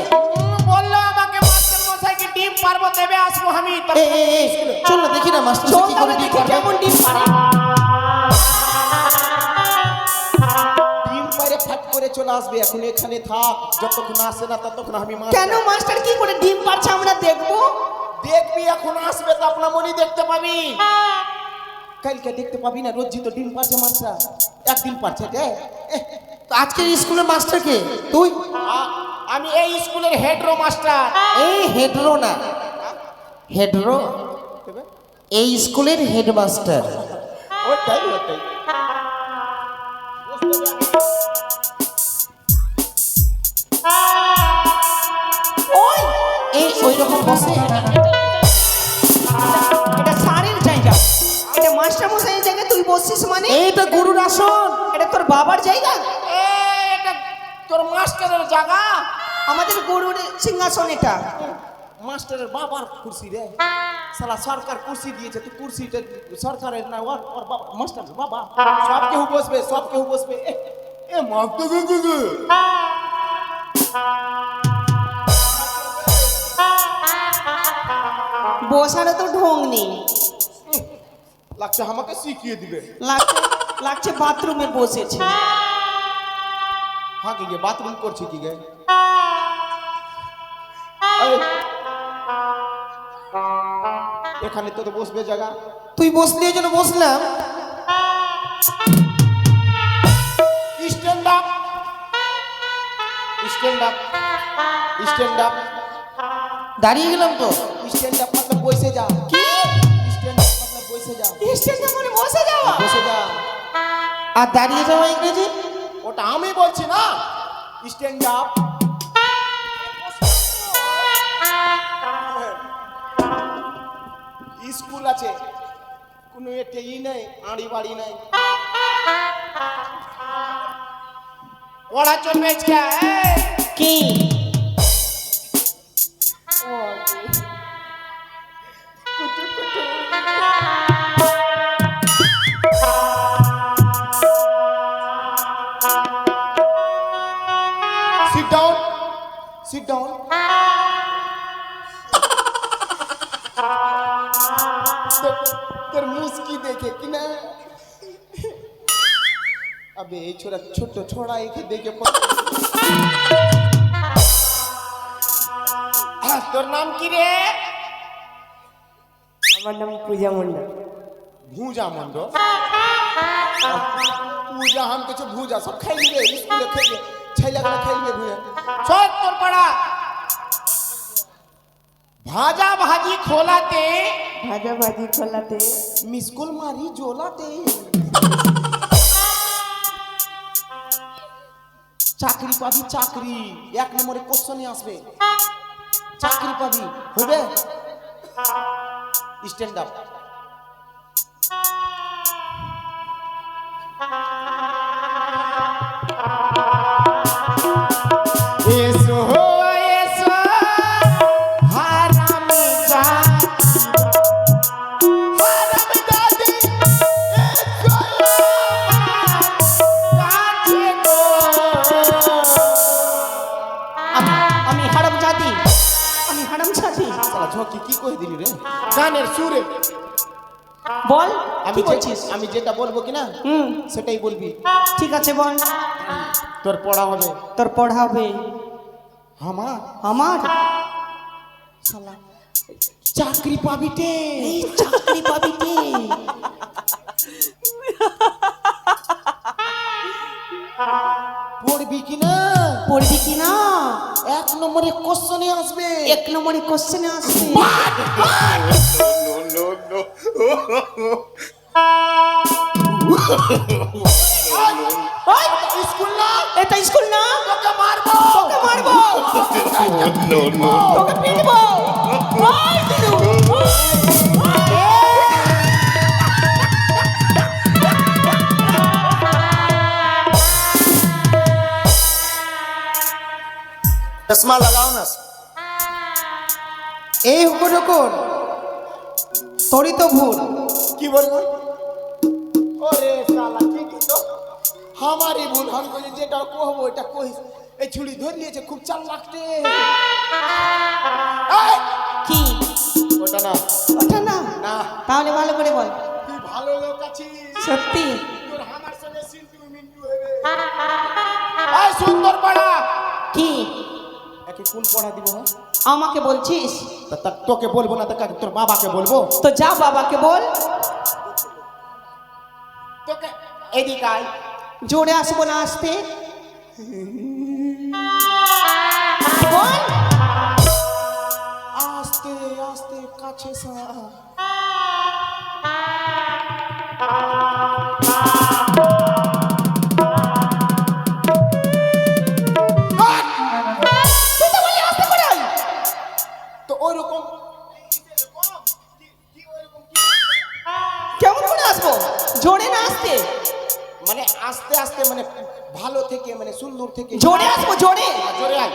বললো আমাকে মাস্টার মশাই কি ডিম পারবো তেবে আসবো আমি। এই এই এই চল না দেখি না মাস্টার চল মশাই কি করে তাহলে ডিম দেখি পারবে। কেমন ডিম পারে। ডিম পারে ফাট করে চলে আসবে। এখন এখানে থাক, যতক্ষণ আসে না ততক্ষণ আমি কেন মাস্টার কি করে ডিম পারছে আমরা দেখবো? দেখবি। এখন আসবে তো আপনার মনি দেখতে পাবি। কালকে দেখতে পাবি না, রোজ তো ডিম পারছে মাস্টার। একদিন পারছে রে। তো আজকের স্কুলের মাস্টার কে? তুই? আমি এই স্কুলের হেডরো মাস্টার। এই হেডরো না, হেডরো এই স্কুলের হেডমাস্টার। ওটাই ওটাই। ওই এই ওই রকম বসে। এটা স্যারের জায়গা, এটা মাস্টার মশাইয়ের জায়গা, তুই বসছিস মানে? এইটা গুরুর আসন। এটা তোর বাবার জায়গা? এটা তোর মাস্টারের জায়গা। আমাদের গরুর সিংহাসন এটা। মাস্টারের বাবার কুর্সি রে। সালা সরকার কুর্সি দিয়েছে, তুই কুর্সিটা সরকারের না, ওর ওর বাবা মাস্টারের বাবা। সব কেউ বসবে, সব কেউ বসবে। এ মাস্টার বসারও তো ঢং নেই, লাগছে আমাকে শিখিয়ে দিবে। লাগছে লাগছে বাথরুমে বসেছে। হ্যাঁ কি গে বাথরুম করছি কি গে? এই, এখানে তো বসবে জায়গা। তুই বসলি ওই জন্য বসলাম। Stand up, stand up, stand up. দাঁড়িয়ে গেলাম তো। স্ট্যান্ড আপ मतलब বসে যা। কি স্ট্যান্ড আপ मतलब বসে যা। স্টেশনে মানে বসে যাওয়া? বসে যা। আর দাঁড়িয়ে যাওয়া ইংরেজি? ওটা আমি বলছি না, স্ট্যান্ড আপ। স্কুল আছে, কোনো এটেই নেই, আড়ি বাড়ি নেই, পড়া চলবে আজকে। কি Sit down. Sit down. তোর মুস্কি দেখে কি না, আবে এই ছোড়া ছোট ছোড়া একে দেখে তোর নাম কি রে? আমার নাম পূজা মণ্ডল। ভুজা মন্ডল। পূজা হাম কিছু ভুজা সব খাইবে স্কুলে খাইবে, ছেলেগুলো খাইবে ভুজা। সব তোর পড়া ভাজা ভাজি খোলাতে, ভাজা ভাজি খোলাতে, মিসকুল মারি জোলাতে, চাকরি পাবি চাকরি, 1 নম্বরে কোশ্চেনই আসবে, চাকরি পাবি হবে। Stand up. এসো এসো হারামি হারামি দাদি, এসো কাছে গো। আমি হারাম জাতি, আমি হারাম জাতি। শালা ঝকি কি কই দিলি রে গানের সুরে? বল আমি কি বলছিস? আমি যেটা বলবো কি না সেটাই বলবি। ঠিক আছে বল। তোর পড়া হবে। তোর পড়াবে আমার আমার শালা চাকরি পাবি তে, এই চাকরি পাবি কে? পড়বি কি না? পড়বি কি না? 1 নম্বরে কোশ্চেনে আসবে। 1 নম্বরে কোশ্চেনে আসবে। ওই স্কুল না, এটা স্কুল না, তোকে মারবো, তোকে মারবো, তোকে পিটবো। ওই দিলু, चश्मा लगाओ ना। এই হুকুর হুকুর তোরই তো ভুল। কি বলবো? ওরে শালা ঠিকই তো, আমারই ভুল। हम কইছি যেটা কহবো এটা কইস, এই ছুরি ধরে নিয়েছে, খুব চাল লাগতে। এই, কি ওটা না, ওটা না? না, তাহলে ভালো করে বল। তুই ভালো লোক আছিস, সত্যি? তোর আমার সঙ্গে সিন্টু মিন্টু হবে। এই সুন্দর পড়া কি একে কোন পড়া দিব? হ্যাঁ আমাকে বলছিস? তা তোকে বলবো না, তো কাকে? তোর বাবাকে বলবো। তো যা বাবাকে বল। তোকে এদিকে আয়। জোরে আসবো না আসতে? বল। আস্তে আস্তে কাছে সা। তো ওইরকম কেমন করে আসবো? জোরে না আসতে? মানে আস্তে আস্তে, মানে ভালো থেকে, মানে সুন্দর থেকে। জোরে আসবো, জোরে। জোরে আয়।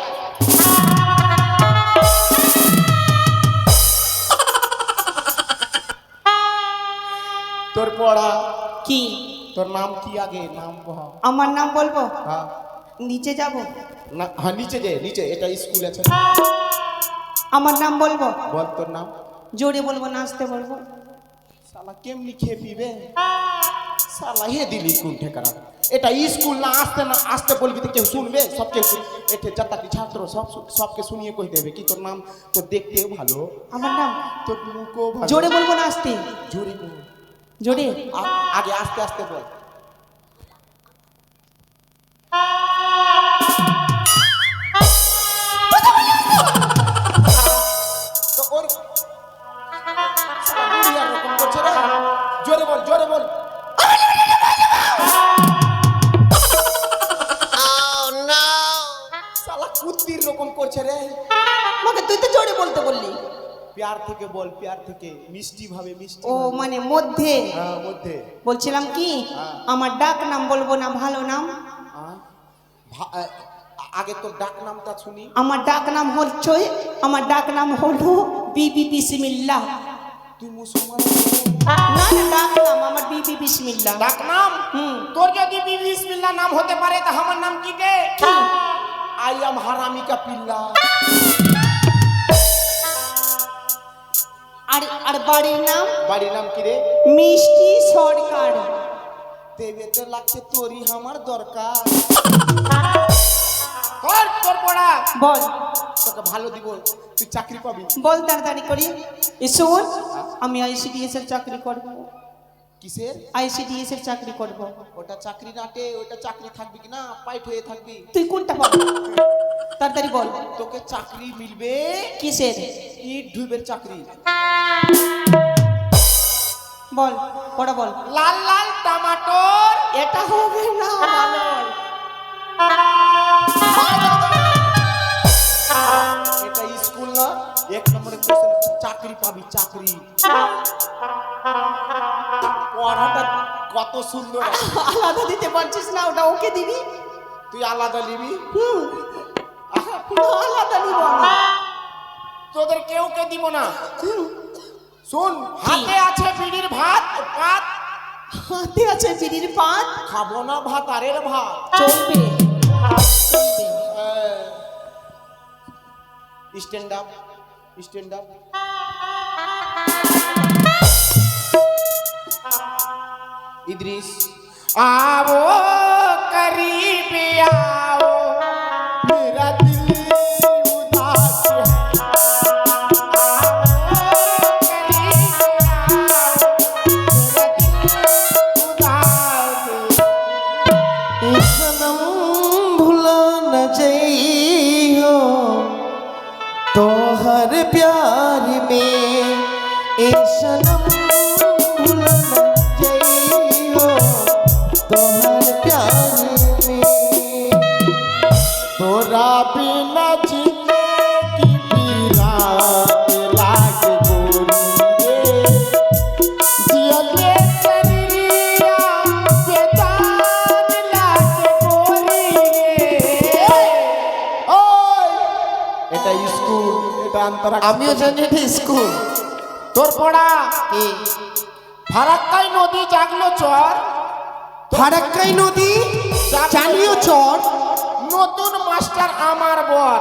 তোর পড়া কি? তোর নাম কি আগে? নাম বল। আমার নাম বলবো? হ্যাঁ নিচে যাব? না, হ্যাঁ নিচে যে, নিচে এটা স্কুল আছে। আমার নাম বলবো? বল তোর নাম। জোরে বলবো না আসতে বলবো? শালা কেমনি খেয়ে পিবে? শালা হে দিলি কোন ঠেকারা? এটা স্কুল না, আসতে বলবি তো কেউ শুনবে? সব কেউ এতে যাতাকি ছাত্র সবকে শুনিয়ে কই দেবে কি তোর নাম? তোর দেখতেও ভালো, আমার নাম? তোর মুখও ভালো। জোরে বলবো না আসতে? জোরে বল। জোরে। আগে আস্তে আস্তে বল। তো ওর শালা বুড়িয়া রকম করছে রে। জোরে বল, জোরে বল। কিরকম করছে রে? আমাকে তুই তো জোরে বলতে বললি। প্যার থেকে বল, প্যার থেকে মিষ্টি ভাবে, মিষ্টি ও ভাবে। মানে মধ্যে হ্যাঁ মধ্যে। বলছিলাম কি হ্যাঁ। আমার ডাক নাম বলবো না ভালো নাম? হ্যাঁ? আগে তোর ডাক নামটা শুনি। আমার ডাক নাম হচ্ছে আমার ডাক নাম হলো বিবি বিসমিল্লাহ। তুই মুসলমান? না না ডাক নাম আমার বিবি বিসমিল্লাহ। ডাক নাম? হুম। তোর যদি বিবি বিসমিল্লাহ নাম হতে পারে তা আমার নাম কি রে? I am হারামিকা পিল্লা। আর আর বাড়ির নাম বাড়ির নাম কি রে? মিষ্টি সরকার। দেবে তো লাগছে তোরই আমার দরকার। তোর পড়া বল তোকে ভালো দিব, তুই চাকরি পাবি। বল তাড়াতাড়ি করি। শোন আমি আইসিডিএস এর চাকরি করব। কিসের? আইসিডিএস এর চাকরি করব। ওটা চাকরি নাটে, ওটা চাকরি থাকবি কি না পাইট হয়ে থাকবি? তুই কোনটা পাবি তাড়াতাড়ি বল। তোকে চাকরি মিলবে কিসের? ইট ঢুবের চাকরি। বল পড়া বল। লাল লাল টমাটোর। এটা হবে না বানর। এটা স্কুল না, এক নম্বরে কোশ্চেন। চাকরি পাবি, চাকরি। পড়াটা কত সুন্দর। আলাদা দিতে পারছিস না, ওটা ওকে দিবি। তুই আলাদা নিবি? না, আলাদা নিব আমি। তোদের কেউ কে দিব না। শুন, হাতে আছে বিড়ির ভাত ভাত। হাতে আছে বিড়ির পাত। খাবো না ভাত আরের ভাত। চলবে stand up, stand up. Idris आओ करीब आओ मेरा दिल उदास है ए सनम भुला न जइयो तो हर प्यार में ए सनम भुला न जइयो तो हर प्यार में तोरा बिना जीने की पीरात लागे गोरी रे जियले शरीरिया बेजान लागे गोरी रे। ओय এটা স্কুল, এটা আন্তরা। আমিও জানি এটা স্কুল। তোর পড়া কি? ফারাক্কাই নদী জাগলো চর। ফারাক্কাই নদী চালিও চর। নতুন মাস্টার আমার বর।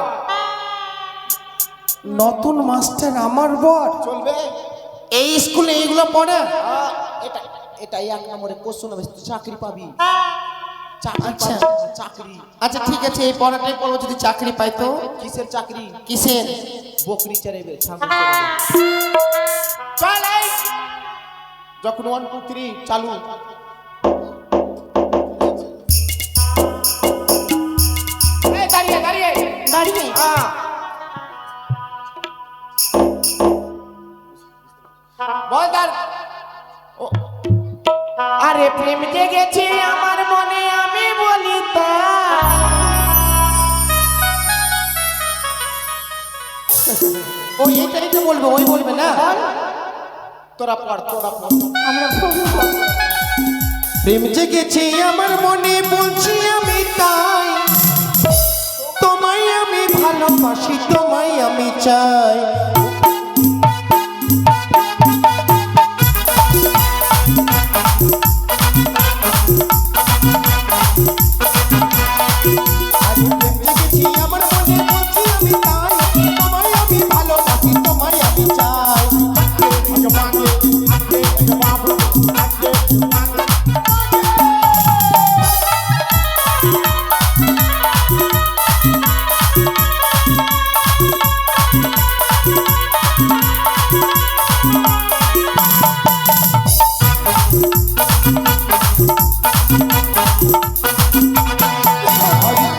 নতুন মাস্টার আমার বর। চলবে? এই স্কুলে এইগুলো পড়ে? এটা এটা এক নম্বরে কোশ্চেন হবে, তুই চাকরি পাবি। চাকরি আচ্ছা। পাবি, চাকরি। আচ্ছা ঠিক আছে, এই পড়াটাই পড়বো, যদি চাকরি পাই তো। কিসের চাকরি? কিসের? বকরি চড়াইবে, ছাগল চড়াইবে। চল এই যখন 1 2 3 চালু। এই দাঁড়িয়ে দাঁড়িয়ে দাঁড়িয়ে হ্যাঁ। বল দাঁড়। আরে প্রেম জেগেছে আমার মনে, আমি বলি তা। ও এটা এটা বলবে, ওই বলবে না। তোরা পড়, তোরা পড়। আমরা প্রেম জেগেছে আমার মনে, বলছি আমি তাই। তোমায় আমি ভালোবাসি, তোমায় আমি চাই। আরে প্রেম জেগেছে আমার মনে, বলছি আমি তাই। তোমায় আমি ভালোবাসি, তোমায় আমি চাই।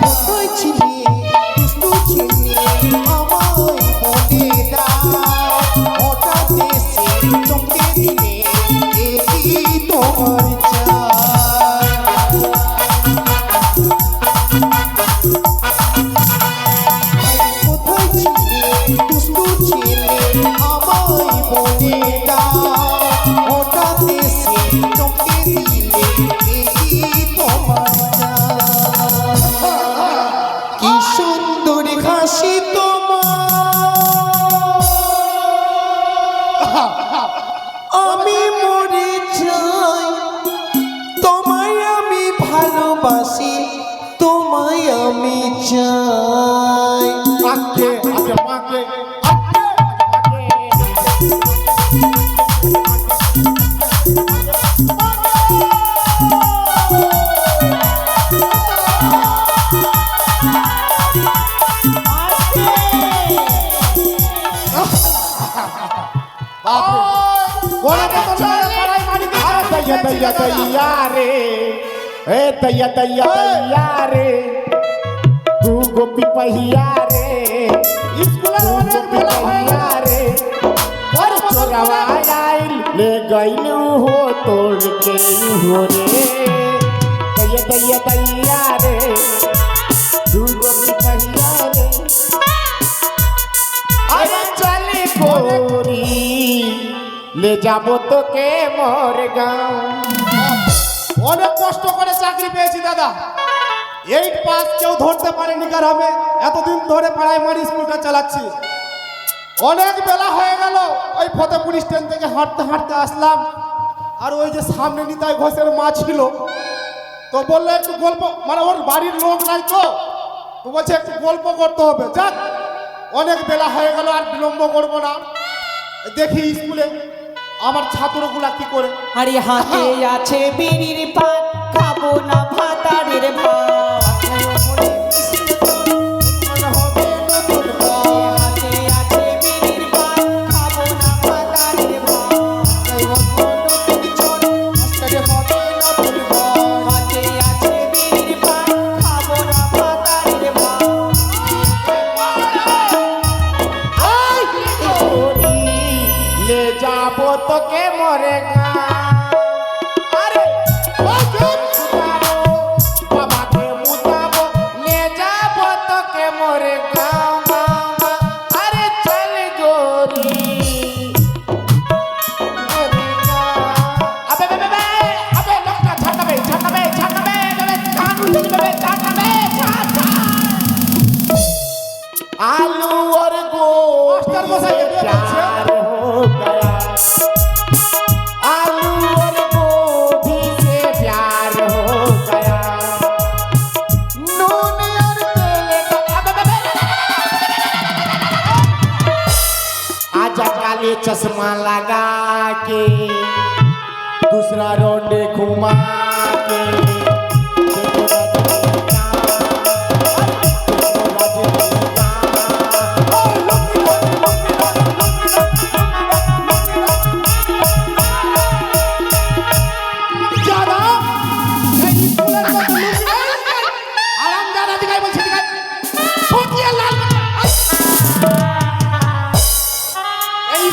কোথায় ছিলে দুষ্টু ছিলে আমায় বলে দাও। চাই। আজকে আজকে মাকে কোন পড়াই মারি দইয়া দইয়া দইয়া রে এ দইয়া দইয়া দইয়া রে तू गोपी पहिया रे स्कूल वाले बेला पहिया रे और चोरवा आइल ले गइलू हो तोड़ के हो रे दइया दइया दइया रे तू गोपी पहिया रे अरे चली गोरी ले जाबो तो के मोर गांव অনেক কষ্ট করে চাকরি পেয়েছি দাদা 8 পাস কেউ ধরতে পারেনি গ্রামে এতদিন ধরে প্রাইমারি স্কুলটা চালাচ্ছি অনেক বেলা হয়ে গেল ওই ফতেপুর স্ট্যান্ড থেকে হাঁটতে হাঁটতে আসলাম আর ওই যে সামনে নিতাই ঘোষের মা ছিল তো বললো একটু গল্প মানে ওর বাড়ির লোক নাই তো বলছে একটু গল্প করতে হবে যাক অনেক বেলা হয়ে গেল আর বিলম্ব করবো না দেখি স্কুলে আমার ছাত্রগুলা কি করে আরে হাতে আছে বিড়ির পান খাবো না ভাতারের ভাত হাতে আছে বিড়ির পান খাবো না ভাতারের ভাত হাতে আছে বিড়ির পান খাবো না ভাতারের ভাত ले जाबो तो के मोरे अरे बाबा के मुताबो ले जाबो तो के मोरे गाँव अरे चल गोरी अबे अबे अबे लोगटा छाटाबे छाटाबे छाटाबे कानू बे छाटाबे छाटा आलू और गोश्त प्यार हो गया आलू और गोभी से प्यार हो गया नून और तेल आजा काले चश्मा लगा के दूसरा रोंडे घुमा के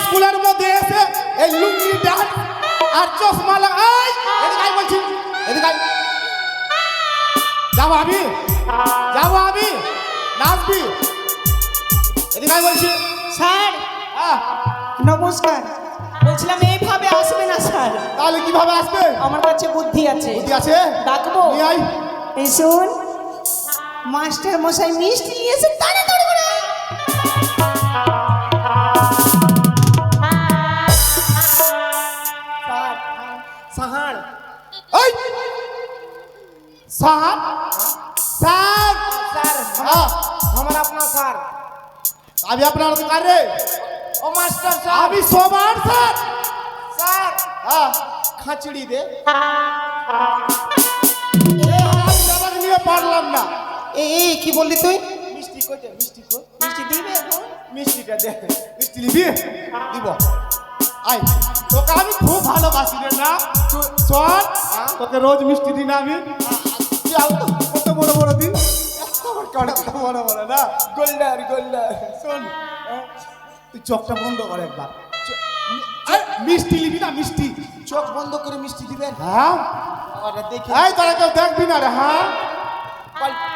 স্কুলের মধ্যে এসে এই লুঙ্গি ডাট আর চশমা লাগাই এদিকে বলছি এদিকে যাবো আমি নাচবি এদিকে বলছি স্যার হ্যাঁ নমস্কার বলছিলাম এইভাবে আসবে না স্যার তাহলে কিভাবে আসবে আমার কাছে বুদ্ধি আছে বুদ্ধি আছে ডাকবো নিয়ে আই এই শোন মাস্টার মশাই মিষ্টি নিয়ে এসে তাড়াতাড়ি করে আয়। সাহার এই স্যার স্যার স্যার हाँ हमारा अपना सर अभी अपना अधिकार रे ओ मास्टर सर अभी सोमवार सर सर हाँ খাঁচড়ি দে নিয়ে পারলাম না এই কি বললি তুই মিষ্টি কইতে মিষ্টি কই মিষ্টি দিবে এখন? মিষ্টিটা দে মিষ্টি নিবি দিব আই তোকে আমি খুব ভালোবাসি রে না চল তোকে রোজ মিষ্টি দিন আমি কত বড় বড় দিন কত বড় বড় না গোল্ডার গোল্ডার শোন তুই চোখটা বন্ধ কর একবার মিষ্টি নিবি না মিষ্টি চোখ বন্ধ করে মিষ্টি দিবেন হ্যাঁ আরে দেখি এই তোরা কেউ দেখবি না রে হ্যাঁ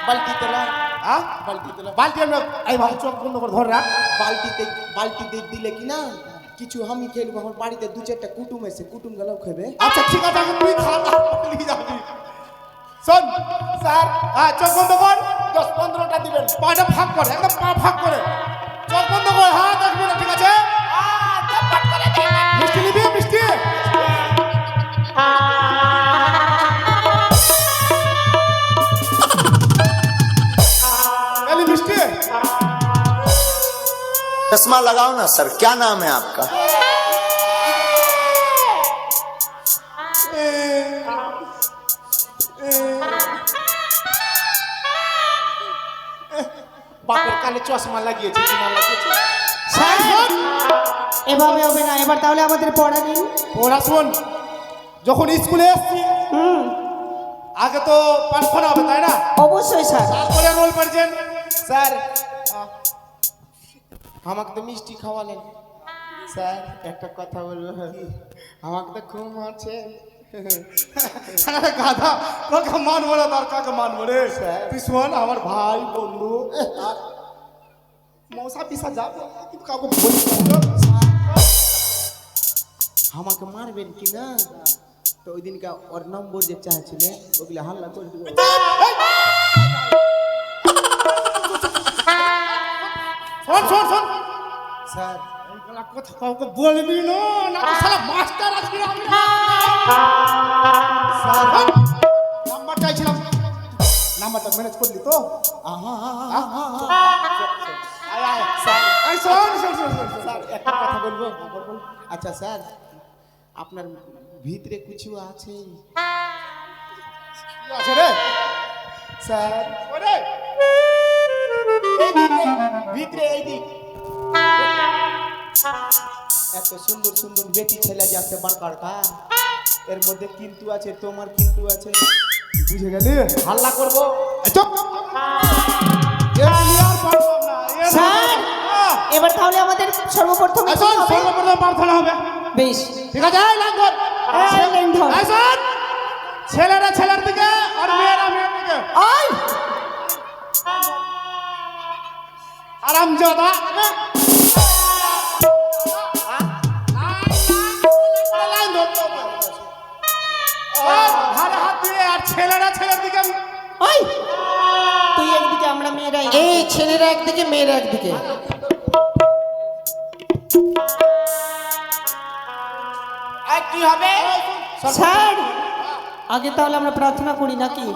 বালতিতে লা হ্যাঁ বালতিতে লা বালতি আমি এই ভাই চোখ বন্ধ করে ধর রাখ বালতিতে দিলে কি না কিছু আমি খেলবো আমার বাড়িতে দু চারটা কুটুম এসে কুটুম গেলেও খাবে আচ্ছা ঠিক আছে আগে তুই খা তারপর নিয়ে যাবি শোন স্যার হ্যাঁ চোখ বন্ধ কর 10-15টা দিবেন পাটা ভাগ করে একদম পা ভাগ করে চোখ বন্ধ কর হ্যাঁ দেখবি না ঠিক আছে মিষ্টি নিবি মিষ্টি लगाओ ना सर, क्या नाम है आपका? বাপের কানে চশমা লাগিয়েছে কি না লাগিয়েছে? স্যার এভাবে হবে না, এবার তাহলে আমাদের পড়া দিন। ওরা শোন, যখন স্কুলে এসছি আগে তো প্রার্থনা হবে তাই না, অবশ্যই স্যার। তারপরে রোল প্রেজেন্ট। স্যার আমাকে তো মিষ্টি খাওয়ালেন। স্যার একটা কথা বলবো, আমাকে তো খুব মারছে। গাধা, তোকে মানবো না, তার কাকে মানবো রে? স্যার। তুই শোন, আমার ভাই বন্ধু আর মৌসা পিসা যাবে, কিন্তু কাউকে বলিস না। আমাকে মারবেন কি না? তো ওই দিনকে ওর নম্বর যে চাইছিলেন ওগুলো হাল্লা করে দিব। শোন শোন শোন, স্যার এইগুলা কথা কাউকে বলবি না, না তো শালা মাস্টার আজকে আমি না। স্যার নাম্বার চাইছিলাম, নাম্বারটা ম্যানেজ করলি তো? আয় আয় স্যার আয়, শোন শোন শোন শোন, শোন। স্যার একটা কথা বলবো। আচ্ছা স্যার, আপনার ভিতরে কিছু আছে? কি আছে রে? স্যার ওরে এই দিকে, ভিতরে এই দিক। এত সুন্দর সুন্দর বেটি ছেলে যাচ্ছে বারকারকা, এর মধ্যে কিন্তু আছে, তোমার কিন্তু আছে। বুঝে গেলি? হাল্লা করবো? এই চুপ। এ ক্লিয়ার পারলাম না। স্যার এবার তাহলে আমাদের সর্বপ্রথমে কি শোন, হবে? সর্বপ্রথম প্রার্থনা হবে, বেশ। ঠিক আছে? এই লাইন ধর। এই লাইন ধর। এই শোন, ছেলেরা ছেলের দিকে আর মেয়েরা মেয়ের দিকে। ওই আরামজাদা। লাইন ধর। ঘাড়ে হাত দিয়ে, আর ছেলেরা ছেলের দিকে। ওই তুই একদিকে, আমরা মেয়েরাই। এই ছেলেরা একদিকে মেয়েরা একদিকে। আর কি হবে? স্যার আগে তাহলে আমরা প্রার্থনা করি নাকি?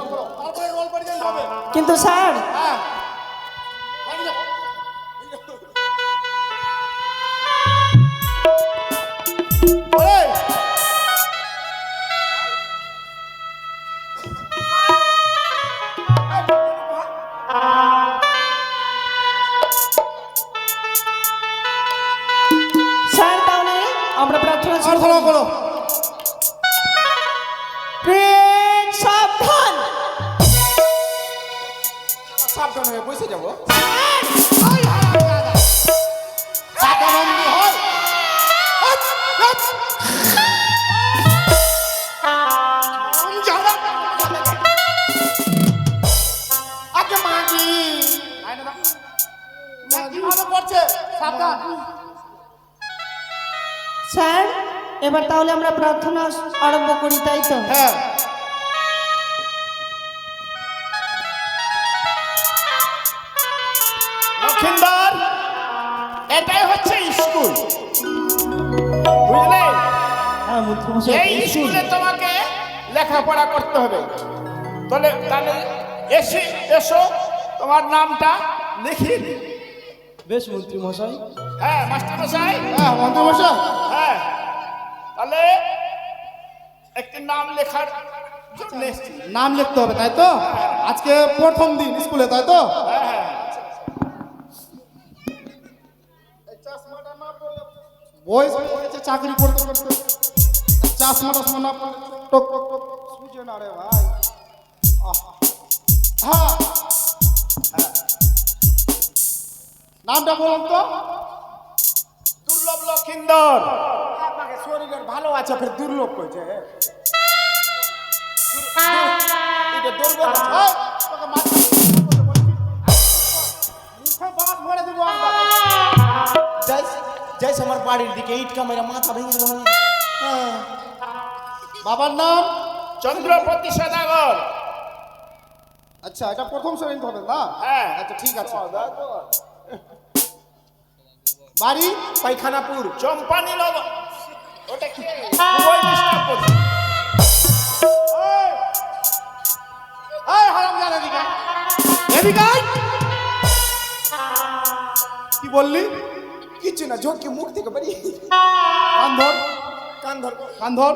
তারপরে রোল প্রেজেন্ট হবে। কিন্তু স্যার হ্যাঁ। ওরে, স্যার তাহলে আমরা প্রার্থনা শুরু প্রার্থনা করি। করো। প্রেম সাবধান। সাবধান হয়ে বসে যাবো। সাধারণী হয়। আগে মাগি কিভাবে করছে? সাবধান। স্যার এবার তাহলে আমরা প্রার্থনা আরম্ভ করি, তাই তো? হ্যাঁ। লক্ষিন্দর, এটাই হচ্ছে স্কুল, বুঝলে? এই স্কুলে তোমাকে লেখাপড়া করতে হবে। তাহলে এসো তোমার নামটা লিখি। বেশ মন্ত্রী মশাই। হ্যাঁ মাস্টার মশাই। হ্যাঁ মন্ত্রী মশাই, হ্যাঁ তাহলে একটি নাম লেখার জন্য এসেছি। নাম লিখতে হবে তাই তো? আজকে প্রথম দিন স্কুলে তাই তো? বয়স হয়েছে চাকরি করতে করতে, চশমা টশমা না পড়লে টক টক টক সুজে না রে ভাই। হ্যাঁ, নামটা বলুন তো। দুর্লভ লক্ষিন্দর। আপনাকে শরীরের ভালো আছে, ফের দুর্লভ কইছে। এটা দুর্বল আছে। এই, তোকে মারছি। মুখে বাত ভরে দিব একবার। যাইস আমার বাড়ির দিকে ইট কামেরা মাথা ভেঙে দেবো। হ্যাঁ। বাবার নাম? চন্দ্রপতি সদাগর। আচ্ছা, এটা প্রথম শ্রেণী হবে না? হ্যাঁ। আচ্ছা ঠিক আছে। বাড়ি? পায়খানাপুর চম্পানি লব। ওটা কি? খুবই ডিস্টার্ব করছে। এই হারামজাদা, এদিকে আয়। এদিকে আয়। কি বললি? কিছু না ঝোঁকি মুখ থেকে বেরিয়ে কান ধর কান ধর কান ধর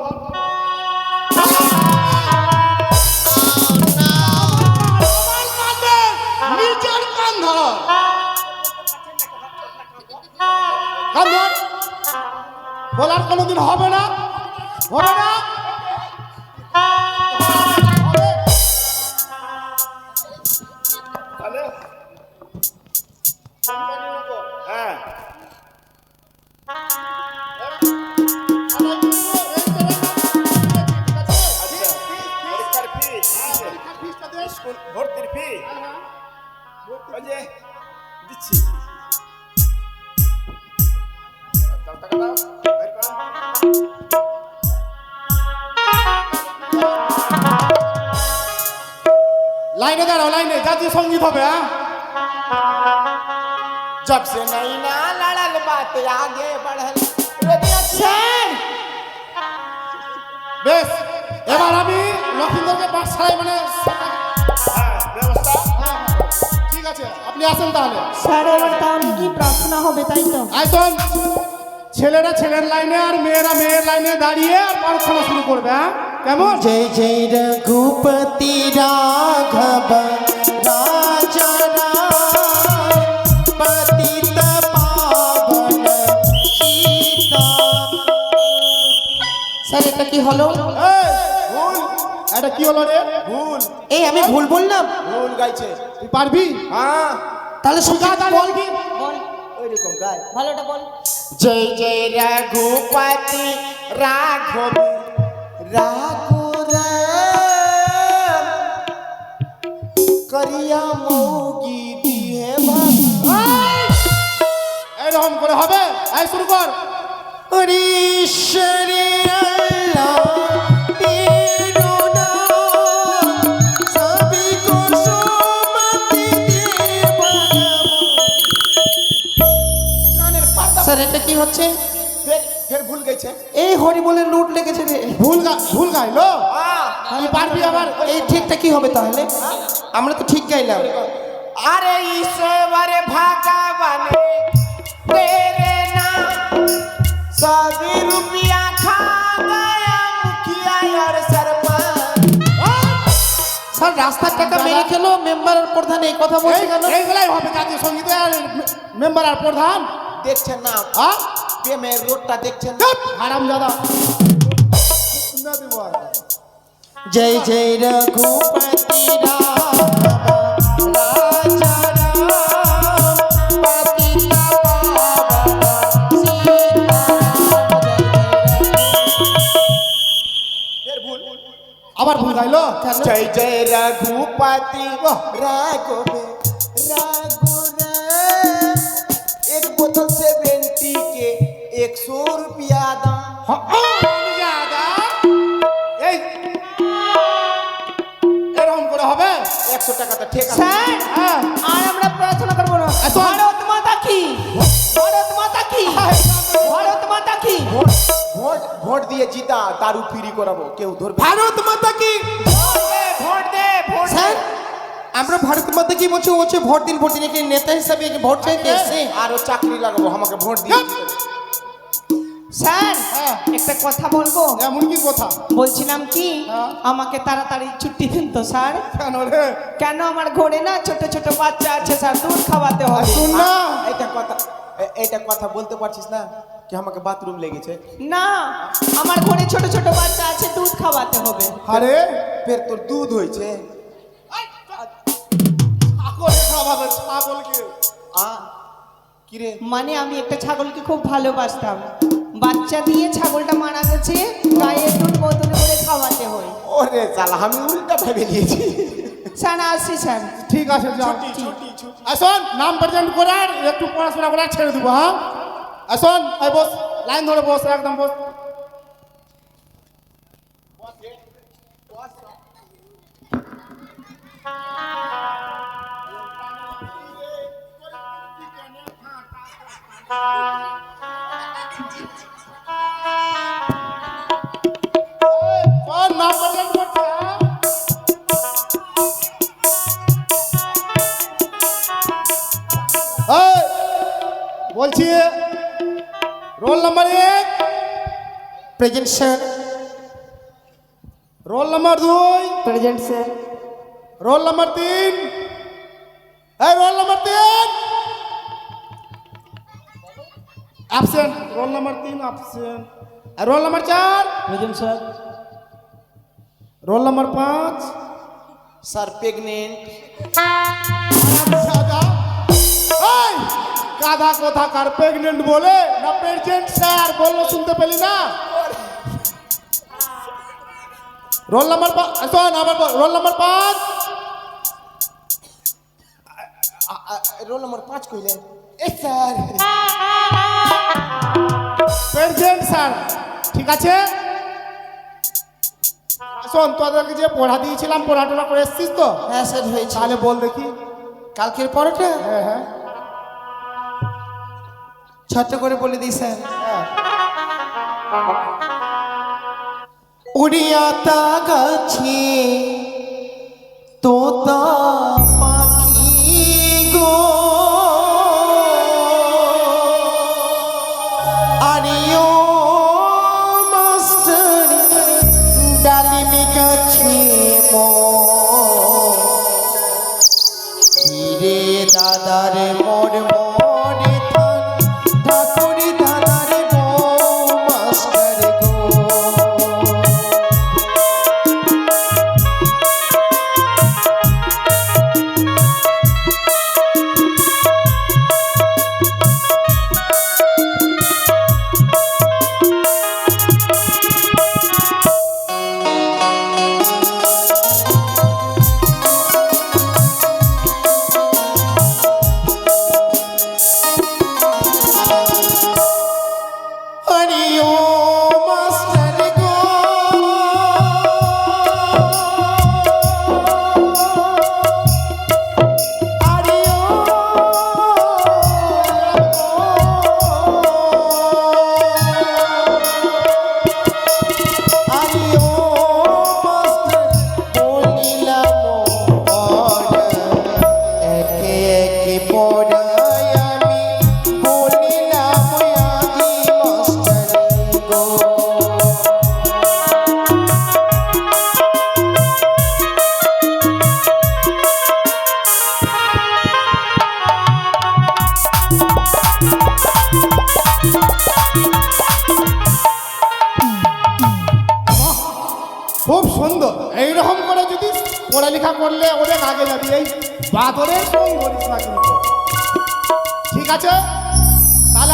নিজের কান ধর কান ধর বলার কোনোদিন হবে না হবে না হ্যাঁ ভর্তির ফি দিচ্ছি লাইনে দাঁড়াও লাইনে জাতীয় সঙ্গীত হবে হ্যাঁ जब से नहीं ना लड़ल बात आगे बढ़ल रे दिया স্যার বেশ এবার আমি লক্ষিন্দরকে পাঠশালায় মানে व्यवस्था হ্যাঁ, ঠিক আছে আপনি আসেন তাহলে স্যার এবার তাহলে কি প্রার্থনা হবে তাই তো? আইসন ছেলেরা ছেলের লাইনে আর মেয়েরা মেয়ের লাইনে দাঁড়িয়ে আর প্রার্থনা শুরু করবে হ্যাঁ কেমন जय जय रघुपति राघव राजा राम पतित पावन सीताराम। স্যার এটা কি হলো? এই, ভুল এটা কি হলো রে ভুল এই আমি ভুল বললাম? ভুল গাইছে তুই পারবি হ্যাঁ তাহলে সুজা বল কি বল ওই রকম গায় ভালোটা বল। जय जय रघुपति राघव राघुराम करिया मौगी दिए এইরকম করে হবে এই শুরু কর ईश्वरी अल्लाह तेरो नाम सभी को सुमति दे কানের পাতা স্যার এটা কি হচ্ছে? ফের ভুল গেছে এই হরি বলে নোট লেগেছে রে। ভুল গাইলো হ্যাঁ তুই পারবি আবার এই ঠিকটা কি হবে তাহলে? আমরা তো ঠিক গাইলাম। अरे ईश्वर भगवान तेरे नाम सभी रुपया खा गया मुखिया और सरपंच স্যার রাস্তার টাকা মেরে খেলো মেম্বার আর প্রধান এই কথা বলছে কেন? এইগুলাই হবে জাতীয় সঙ্গীতে আর মেম্বার আর প্রধান দেখছেন না হ্যাঁ প্রেমের রোডটা দেখছেন না হারাম দাদা जय जय रघुपति राघव राजा राम पतित पावन सीताराम। ফের ভুল আবার ভুল গাইলো जय जय रघुपति राघव राघुराम एक बोतल से बेंटी के 100 रुपया दाम এই এরকম করে হবে 100 টাকা তো ঠিক আছে স্যার হ্যাঁ আর আমরা প্রার্থনা করবো না। আসুন। ভারত মাতা কি ভারত মাতা কি ভারত মাতা কি ভোট ভোট ভোট দিয়ে জিতা দারু ফ্রি করাবো কেউ ধরবে ভারত মাতা কি? ভোট দে ভোট স্যার আমরা ভারত মাতা কি বলছি? ও হচ্ছে ভোট দিন একে নেতা হিসাবে একে ভোট চাইতে এসছে। আরো চাকরি লাগাবো আমাকে ভোট দিয়ে স্যার হ্যাঁ। একটা কথা বলবো? এমন কি কথা বলছিলাম কি হ্যাঁ। আমাকে তাড়াতাড়ি ছুটি দিন তো স্যার। কেন রে কেন আমার ঘরে না ছোট ছোট বাচ্চা আছে স্যার, দুধ খাওয়াতে হবে। শুন না এটা কথা বলতে পারছিস না কি আমাকে বাথরুম লেগেছে না আমার ঘরে ছোট ছোট বাচ্চা আছে, দুধ খাওয়াতে হবে। আরে ফের তোর দুধ হয়েছে ছাগল খাওয়াবে ছাগলকে আ কি রে মানে আমি একটা ছাগলকে খুব ভালোবাসতাম, বাচ্চা দিয়ে ছাগলটা মারা গেছে, গায়ে দুধ বোতলে করে খাওয়াতে হয়। ওরে শালা আমি উল্টা ভেবে নিয়েছি স্যার আসি স্যার। ঠিক আছে যাও আসুন নাম প্রেজেন্ট করার একটু পড়াশোনা করার ছেড়ে দেবো হ্যাঁ আসুন এই বস লাইন ধরে বস একদম বস নাম প্রেজেন্ট করছে হ্যাঁ? এই, বলছি present sir. Roll number 2, present sir. Roll number 3, এই roll number 3 absent, roll number 3 absent, আর roll number 4, present sir. Roll number 5। Sir pregnant. এই গাধা কোথাকার প্রেগনেন্ট বলে না প্রেজেন্ট স্যার বললো, শুনতে পেলি না? রোল নাম্বার 5, শোন আবার রোল নাম্বার 5। রোল নম্বর 5 কইলেন? এ স্যার প্রেজেন্ট স্যার, ঠিক আছে। শোন, তোদেরকে যে পড়া দিয়েছিলাম পড়াটোনা করে এসছিস তো? হ্যাঁ স্যার হয়েছে। তাহলে বল দেখি। কালকের পড়াটা হ্যাঁ হ্যাঁ ছোট্ট করে বলে দিই স্যার। হ্যাঁ। উড়িয়াতা গাছে তোতা পাখি গো, আরিও মাস্টার ডালিমি গাছে হিরে দাদার মোর মনে থান ঠাকুরি দাদার বউ মাস্টার গো। হরিও মাস্টার গো, হরিও হরিও মাস্টার বলিলাম পড়া, একে একে পড়াই আমি বলিলাম আজি মাস্টার গো। খুব সুন্দর। এইরকম করে যদি পড়ালেখা করলে অনেক আগে যাবি। এই বাদরের সঙ্গ করিস না কিন্তু, ঠিক আছে? তাহলে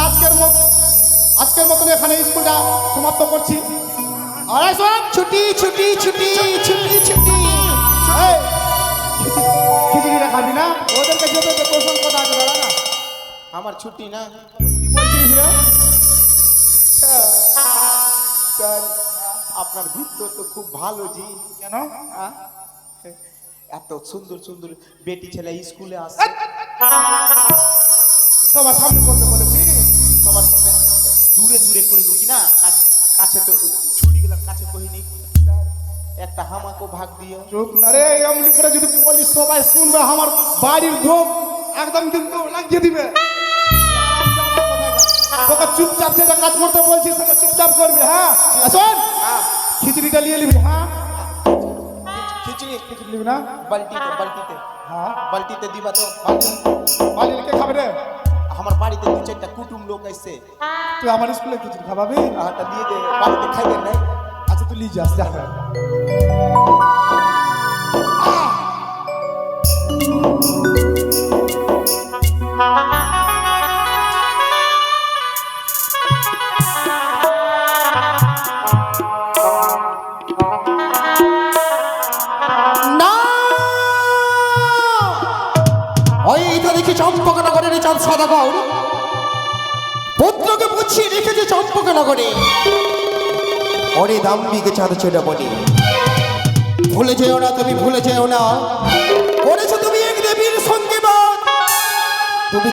আজকের মতন এখানে স্কুলটা সমাপ্ত করছি। আরে শোন, ছুটি ছুটি ছুটি ছুটি ছুটি। এই, খিচুড়িটা খাবি না? ওদেরকে যেতে দে, তোর সঙ্গে কথা আছে, দাঁড়া না। আমার ছুটি না। কি বলছিস রে? স্যার আপনার ভিতর তো খুব ভালো জি। কেন? আহ? এত সুন্দর সুন্দর বেটি ছেলে স্কুলে আসে, সবার সামনে বলতে বলেছি। সবার সামনে দূরে দূরে কইল কি না, কাছে তো ছুটিগুলো কাছে কহিনি। স্যার একটা হামাকো ভাগ দিও। চুপ না রে, এমনি করে যদি বলিস সবাই শুনবে, আমার বাড়ির ঢোক একদম কিন্তু লাগিয়ে দিবে। তোকে চুপচাপ যেটা কাজ করতে বলছি সেটা চুপচাপ করবি, হ্যাঁ? শোন, খিচুড়িটা নিয়ে নিবি, হ্যাঁ? খিচুড়ি খিচুড়ি নিবি না? বালতিতে বালতিতে হ্যাঁ। বালতিতে দিবা তো। বাড়ি কে খাবে রে? আমার বাড়িতে 2-4টা কুটুম লোক আইছে, তুই আমার স্কুলে খিচুড়ি খাবাবি? আটা দিয়ে দে, বাড়িতে খাইবেন নাই। আচ্ছা তুই লিয়ে যাস, যা। না ওইটা দেখি চম্পকনগরের চাঁদ সাদা গৌর পুত্রকে বুঝিয়ে রেখেছে চম্পকনগরে। ওরে দাম্বিকে চাঁদ ছোট বনে, ভুলে যেও না তুমি, ভুলে যেও না করেছো তুমি এক দেবীর সঙ্গে বাদ। তুমি